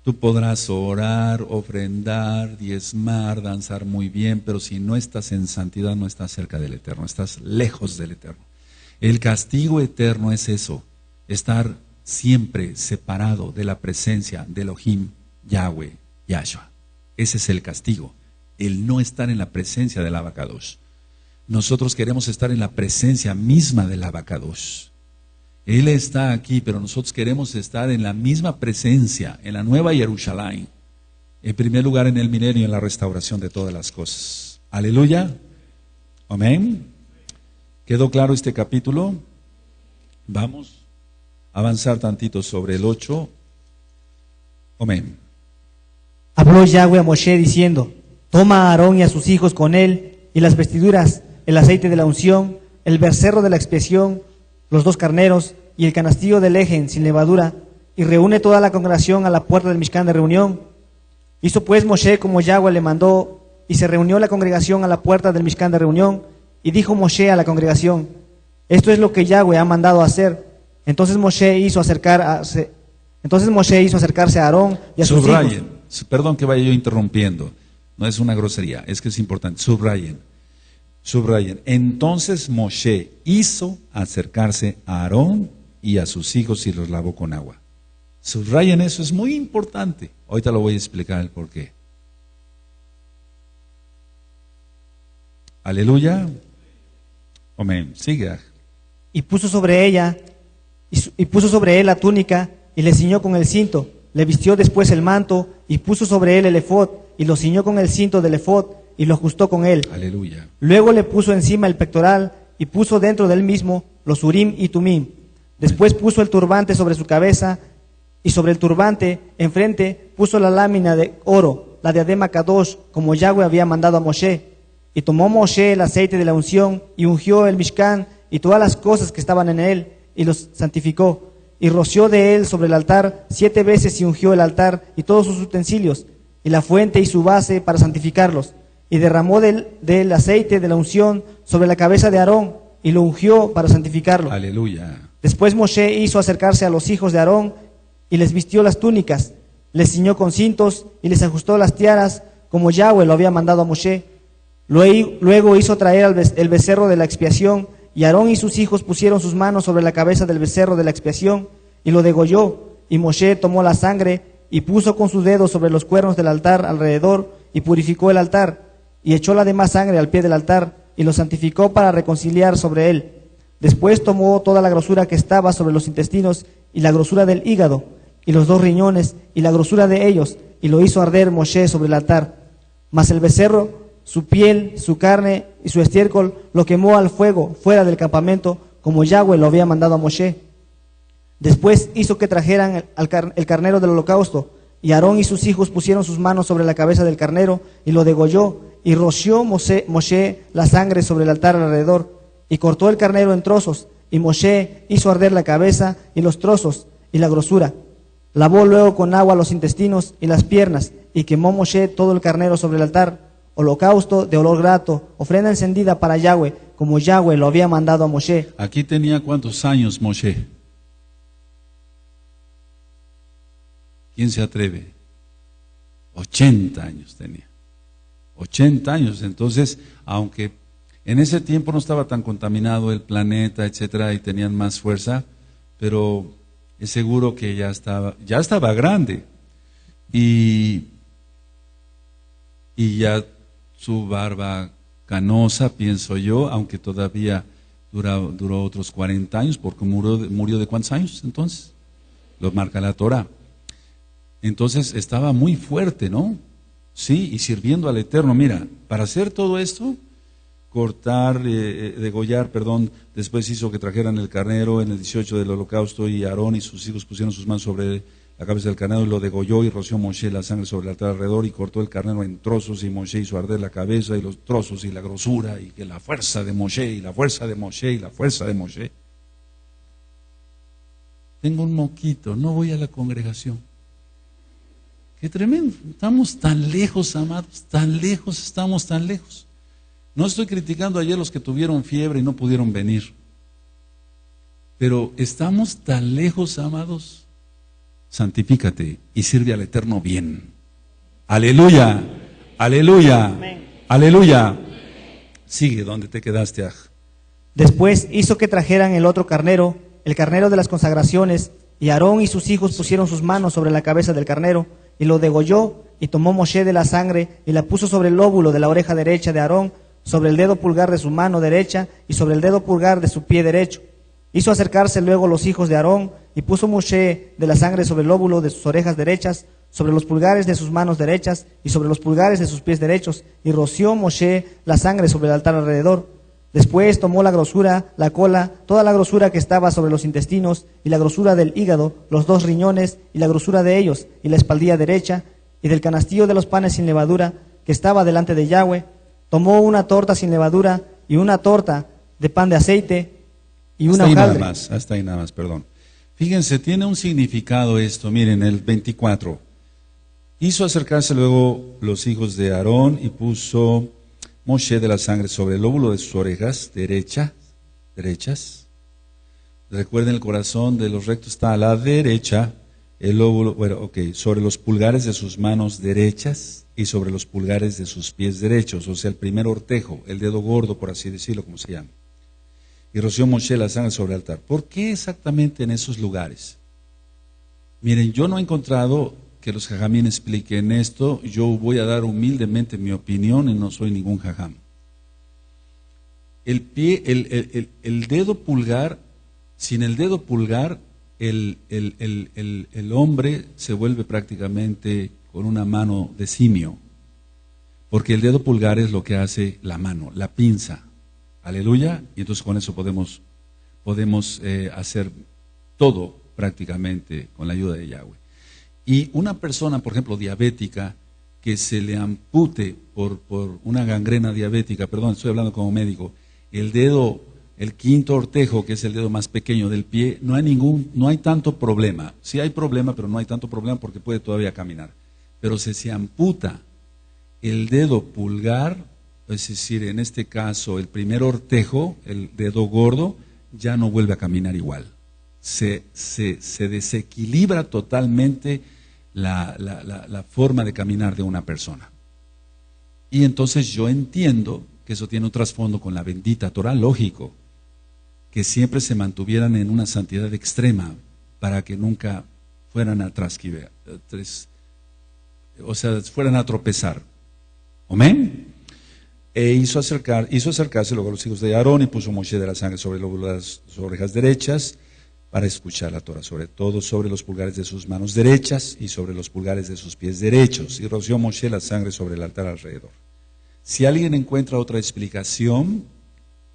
Tú podrás orar, ofrendar, diezmar, danzar muy bien, pero si no estás en santidad, no estás cerca del Eterno, estás lejos del Eterno. El castigo eterno es eso, estar siempre separado de la presencia de Elohim, Yahweh, Yahshua. Ese es el castigo, el no estar en la presencia del Abacadosh. Nosotros queremos estar en la presencia misma del Abacadosh. Él está aquí, pero nosotros queremos estar en la misma presencia, en la nueva Jerusalén. En primer lugar en el milenio, en la restauración de todas las cosas. Aleluya. Amén. ¿Quedó claro este capítulo? Vamos a avanzar tantito sobre el 8. Amén. Habló Yahweh a Moshe diciendo: toma a Aarón y a sus hijos con él, y las vestiduras, el aceite de la unción, el becerro de la expiación, los 2 carneros y el canastillo de lejen sin levadura, y reúne toda la congregación a la puerta del Mishkan de reunión. Hizo pues Moshe como Yahweh le mandó, y se reunió la congregación a la puerta del Mishkan de reunión, y dijo Moshe a la congregación: esto es lo que Yahweh ha mandado hacer. Entonces Moshe hizo acercarse a Aarón y a sus hijos. Perdón que vaya yo interrumpiendo, no es una grosería, es que es importante. Subrayen. Entonces Moshe hizo acercarse a Aarón y a sus hijos y los lavó con agua. Subrayen eso, es muy importante. Ahorita lo voy a explicar el por qué. Aleluya. Amén. Sigue. Y puso sobre él la túnica y le ciñó con el cinto. Le vistió después el manto y puso sobre él el efod y lo ciñó con el cinto del efod y lo ajustó con él. Aleluya. Luego le puso encima el pectoral y puso dentro del mismo los urim y tumim. Después puso el turbante sobre su cabeza y sobre el turbante enfrente puso la lámina de oro, la diadema Kadosh, como Yahweh había mandado a Moshe. Y tomó Moshe el aceite de la unción y ungió el Mishkan y todas las cosas que estaban en él y los santificó. Y roció de él sobre el altar 7 veces y ungió el altar y todos sus utensilios y la fuente y su base para santificarlos. Y derramó del aceite de la unción sobre la cabeza de Aarón y lo ungió para santificarlo. Aleluya. Después Moshe hizo acercarse a los hijos de Aarón y les vistió las túnicas, les ciñó con cintos y les ajustó las tiaras como Yahweh lo había mandado a Moshe. Luego hizo traer el becerro de la expiación y Aarón y sus hijos pusieron sus manos sobre la cabeza del becerro de la expiación y lo degolló. Y Moshe tomó la sangre y puso con sus dedos sobre los cuernos del altar alrededor y purificó el altar. Y echó la demás sangre al pie del altar y lo santificó para reconciliar sobre él. Después tomó toda la grosura que estaba sobre los intestinos y la grosura del hígado y los 2 riñones y la grosura de ellos y lo hizo arder Moshe sobre el altar. Mas el becerro, su piel, su carne y su estiércol lo quemó al fuego fuera del campamento como Yahweh lo había mandado a Moshe. Después hizo que trajeran el carnero del holocausto y Aarón y sus hijos pusieron sus manos sobre la cabeza del carnero y lo degolló. Y roció Moshe la sangre sobre el altar alrededor, y cortó el carnero en trozos, y Moshe hizo arder la cabeza y los trozos y la grosura. Lavó luego con agua los intestinos y las piernas, y quemó Moshe todo el carnero sobre el altar, holocausto de olor grato, ofrenda encendida para Yahweh, como Yahweh lo había mandado a Moshe. Aquí tenía ¿cuántos años Moshe? ¿Quién se atreve? 80 años tenía. 80 años, entonces, aunque en ese tiempo no estaba tan contaminado el planeta, etcétera, y tenían más fuerza, pero es seguro que ya estaba grande y ya su barba canosa, pienso yo, aunque todavía duró otros 40 años, porque murió de ¿cuántos años entonces? Lo marca la Torah. Entonces estaba muy fuerte, ¿no? Sí, y sirviendo al Eterno. Mira, para hacer todo esto, degollar, después hizo que trajeran el carnero en el 18 del holocausto, y Aarón y sus hijos pusieron sus manos sobre la cabeza del carnero y lo degolló, y roció Moshe la sangre sobre el altar alrededor, y cortó el carnero en trozos, y Moshe hizo arder la cabeza y los trozos y la grosura, y que la fuerza de Moshe, y la fuerza de Moshe, y la fuerza de Moshe. Tengo un moquito, no voy a la congregación. Qué tremendo, estamos tan lejos, amados, tan lejos, estamos tan lejos. No estoy criticando ayer los que tuvieron fiebre y no pudieron venir, pero estamos tan lejos, amados. Santifícate y sirve al Eterno bien. Aleluya, aleluya, amén. Aleluya. Sigue donde te quedaste, Aj. Después hizo que trajeran el otro carnero, el carnero de las consagraciones, y Aarón y sus hijos pusieron sus manos sobre la cabeza del carnero, y lo degolló, y tomó Moshe de la sangre, y la puso sobre el lóbulo de la oreja derecha de Aarón, sobre el dedo pulgar de su mano derecha, y sobre el dedo pulgar de su pie derecho. Hizo acercarse luego los hijos de Aarón, y puso Moshe de la sangre sobre el lóbulo de sus orejas derechas, sobre los pulgares de sus manos derechas, y sobre los pulgares de sus pies derechos, y roció Moshe la sangre sobre el altar alrededor. Después tomó la grosura, la cola, toda la grosura que estaba sobre los intestinos, y la grosura del hígado, los 2 riñones, y la grosura de ellos, y la espaldilla derecha, y del canastillo de los panes sin levadura, que estaba delante de Yahweh, tomó una torta sin levadura, y una torta de pan de aceite, y una hojaldre. Hasta ahí nada más, perdón. Fíjense, tiene un significado esto, miren, el 24. Hizo acercarse luego los hijos de Aarón, y puso Moshe de la sangre sobre el lóbulo de sus orejas derechas. Recuerden, el corazón de los rectos está a la derecha, el lóbulo, sobre los pulgares de sus manos derechas y sobre los pulgares de sus pies derechos, o sea, el primer ortejo, el dedo gordo, por así decirlo, como se llama. Y roció Moshe la sangre sobre el altar. ¿Por qué exactamente en esos lugares? Miren, yo no he encontrado que los jajamín expliquen esto. Yo voy a dar humildemente mi opinión y no soy ningún jajam. El dedo pulgar, sin el dedo pulgar, el hombre se vuelve prácticamente con una mano de simio, porque el dedo pulgar es lo que hace la mano, la pinza. Aleluya. Y entonces con eso podemos hacer todo prácticamente con la ayuda de Yahweh. Y una persona, por ejemplo, diabética, que se le ampute por una gangrena diabética, perdón, estoy hablando como médico, el dedo, el quinto ortejo, que es el dedo más pequeño del pie, no hay tanto problema. Sí hay problema, pero no hay tanto problema porque puede todavía caminar. Pero si se amputa el dedo pulgar, es decir, en este caso el primer ortejo, el dedo gordo, ya no vuelve a caminar igual. Se desequilibra totalmente la forma de caminar de una persona. Y entonces yo entiendo que eso tiene un trasfondo con la bendita Torah, lógico, que siempre se mantuvieran en una santidad extrema para que nunca fueran a fueran a tropezar. ¿Amén? Hizo acercarse luego a los hijos de Aarón, y puso Moshe de la sangre sobre las orejas derechas para escuchar la Torah, sobre todo sobre los pulgares de sus manos derechas y sobre los pulgares de sus pies derechos, y roció Moshe la sangre sobre el altar alrededor. Si alguien encuentra otra explicación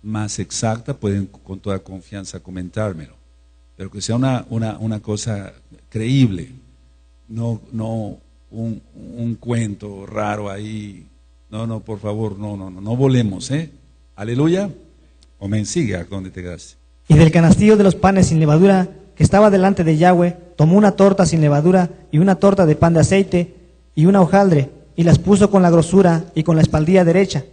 más exacta, pueden con toda confianza comentármelo, pero que sea una cosa creíble, no un cuento raro ahí. No, por favor, no volemos, Aleluya. Amén, sigue a donde te quedaste. Y del canastillo de los panes sin levadura, que estaba delante de Yahweh, tomó una torta sin levadura, y una torta de pan de aceite, y una hojaldre, y las puso con la grosura y con la espaldilla derecha,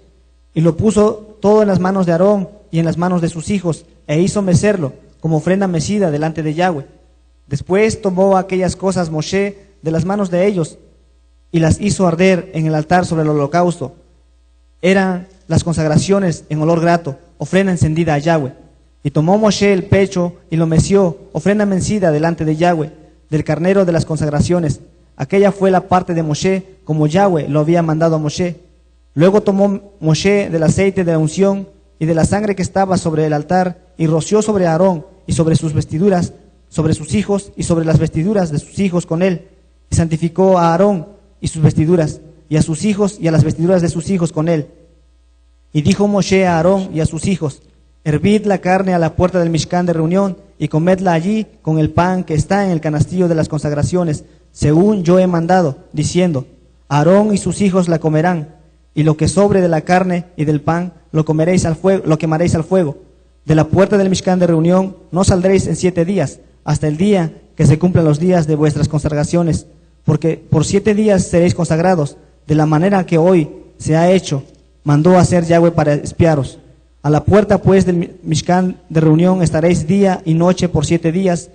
y lo puso todo en las manos de Aarón y en las manos de sus hijos, e hizo mecerlo como ofrenda mecida delante de Yahweh. Después tomó aquellas cosas Moshe de las manos de ellos, y las hizo arder en el altar sobre el holocausto. Eran las consagraciones en olor grato, ofrenda encendida a Yahweh. Y tomó Moshe el pecho y lo meció, ofrenda mecida delante de Yahweh, del carnero de las consagraciones. Aquella fue la parte de Moshe, como Yahweh lo había mandado a Moshe. Luego tomó Moshe del aceite de la unción y de la sangre que estaba sobre el altar y roció sobre Aarón y sobre sus vestiduras, sobre sus hijos y sobre las vestiduras de sus hijos con él. Y santificó a Aarón y sus vestiduras, y a sus hijos y a las vestiduras de sus hijos con él. Y dijo Moshe a Aarón y a sus hijos: hervid la carne a la puerta del Mishkan de reunión y comedla allí con el pan que está en el canastillo de las consagraciones, según yo he mandado, diciendo: Aarón y sus hijos la comerán, y lo que sobre de la carne y del pan lo comeréis al fuego, lo quemaréis al fuego. De la puerta del Mishkan de reunión no saldréis en 7 días, hasta el día que se cumplan los días de vuestras consagraciones, porque por 7 días seréis consagrados, de la manera que hoy se ha hecho, mandó hacer Yahweh para expiaros. A la puerta pues del Mishkan de reunión estaréis día y noche por 7 días,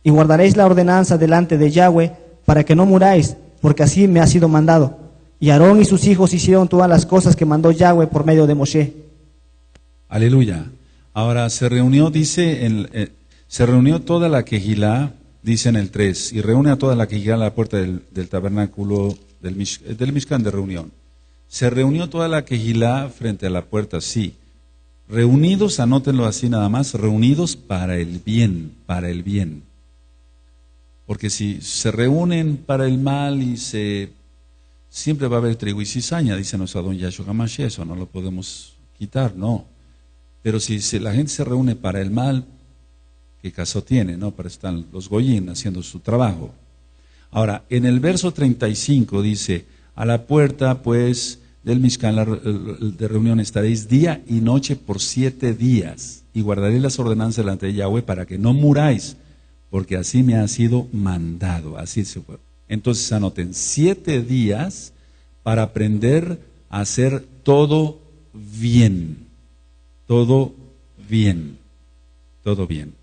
y guardaréis la ordenanza delante de Yahweh, para que no muráis, porque así me ha sido mandado. Y Aarón y sus hijos hicieron todas las cosas que mandó Yahweh por medio de Moshe. Aleluya. Ahora se reunió, dice, se reunió toda la quejilá, dice en el 3, y reúne a toda la quejilá a la puerta del tabernáculo del Mishkan de reunión. Se reunió toda la quejilá frente a la puerta, sí. Reunidos, anótenlo así nada más, reunidos para el bien, para el bien. Porque si se reúnen para el mal siempre va a haber trigo y cizaña, dice nuestro don Yahshua HaMashiach, eso no lo podemos quitar, no. Pero si la gente se reúne para el mal, ¿qué caso tiene? ¿No? Para están los goyín haciendo su trabajo. Ahora, en el verso 35 dice: a la puerta pues del Mishkan de reunión estaréis día y noche por 7 días, y guardaréis las ordenanzas delante de Yahweh para que no muráis, porque así me ha sido mandado. Así se fue. Entonces anoten, 7 días para aprender a hacer todo bien. Todo bien. Todo bien.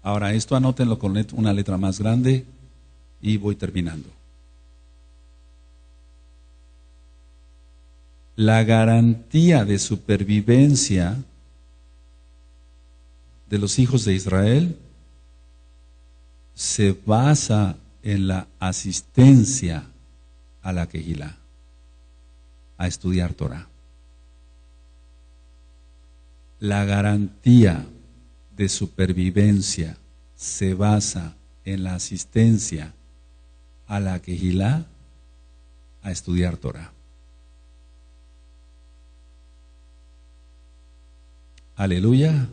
Ahora, esto anótenlo con una letra más grande y voy terminando. La garantía de supervivencia de los hijos de Israel se basa en la asistencia a la Kehilá, a estudiar Torah. La garantía de supervivencia se basa en la asistencia a la Kehilá, a estudiar Torah. Aleluya.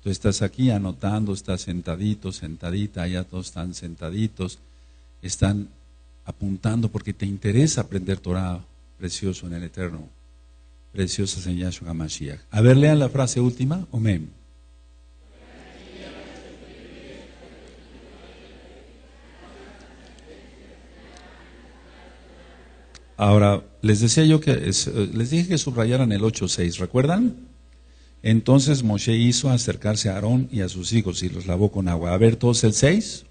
Tú estás aquí anotando, estás sentadito, sentadita, allá todos están sentaditos, están apuntando porque te interesa aprender Torah, precioso en el Eterno, preciosas en Yahshua HaMashiach. A ver, lean la frase última, amén. Ahora, les decía yo les dije que subrayaran el 8:6, ¿recuerdan? Entonces Moshe hizo acercarse a Aarón y a sus hijos y los lavó con agua. A ver, todos el 6.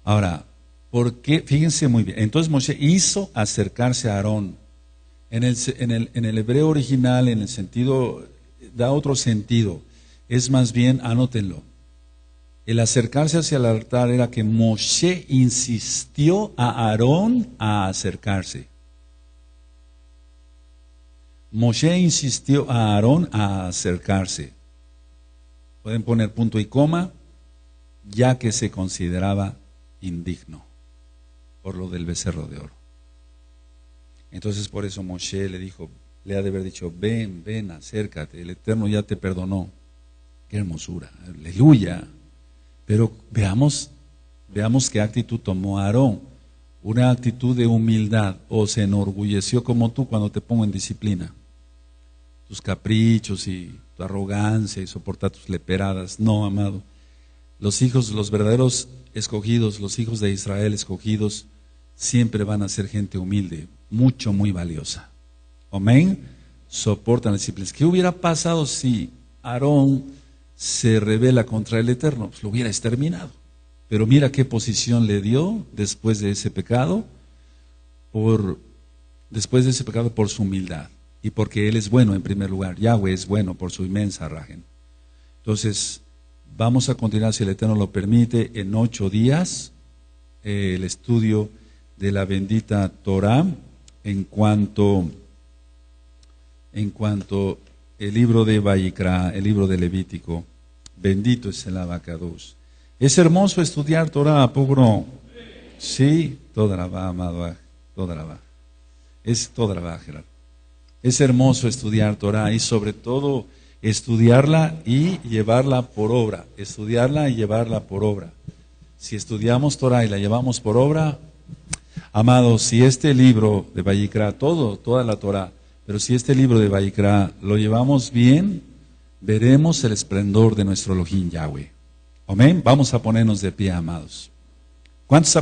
Ahora, ¿por qué? Fíjense muy bien. Entonces Moshe hizo acercarse a Aarón. En el hebreo original, en el sentido, da otro sentido. Es más bien, anótenlo. El acercarse hacia el altar era que Moshe insistió a Aarón a acercarse. Moshe insistió a Aarón a acercarse. Pueden poner punto y coma, ya que se consideraba indigno por lo del becerro de oro. Entonces por eso Moshe le ha de haber dicho: ven, ven, acércate, el Eterno ya te perdonó. Qué hermosura, aleluya. Pero veamos qué actitud tomó Aarón. Una actitud de humildad, o se enorgulleció como tú cuando te pongo en disciplina. Tus caprichos y tu arrogancia y soportar tus leperadas. No, amado. Los verdaderos escogidos, los hijos de Israel escogidos, siempre van a ser gente humilde, muy valiosa. Amén. Soportan la disciplina. ¿Qué hubiera pasado si Aarón se rebela contra el Eterno? Pues lo hubiera exterminado. Pero mira qué posición le dio después de ese pecado, por su humildad. Y porque Él es bueno en primer lugar. Yahweh es bueno por su inmensa rajen. Entonces, vamos a continuar, si el Eterno lo permite, en 8 días, el estudio de la bendita Torah en cuanto el libro de Vayikra, el libro de Levítico. Bendito es el Abacados. Es hermoso estudiar Torah, pogro. Sí, toda la va, amado, toda la va. Es toda la va, Gerardo. Es hermoso estudiar Torah y sobre todo estudiarla y llevarla por obra. Estudiarla y llevarla por obra. Si estudiamos Torah y la llevamos por obra, amados, si este libro de Vayikra, toda la Torah, pero si este libro de Vayikra lo llevamos bien, veremos el esplendor de nuestro Elohim Yahweh. Amén. Vamos a ponernos de pie, amados. ¿Cuántos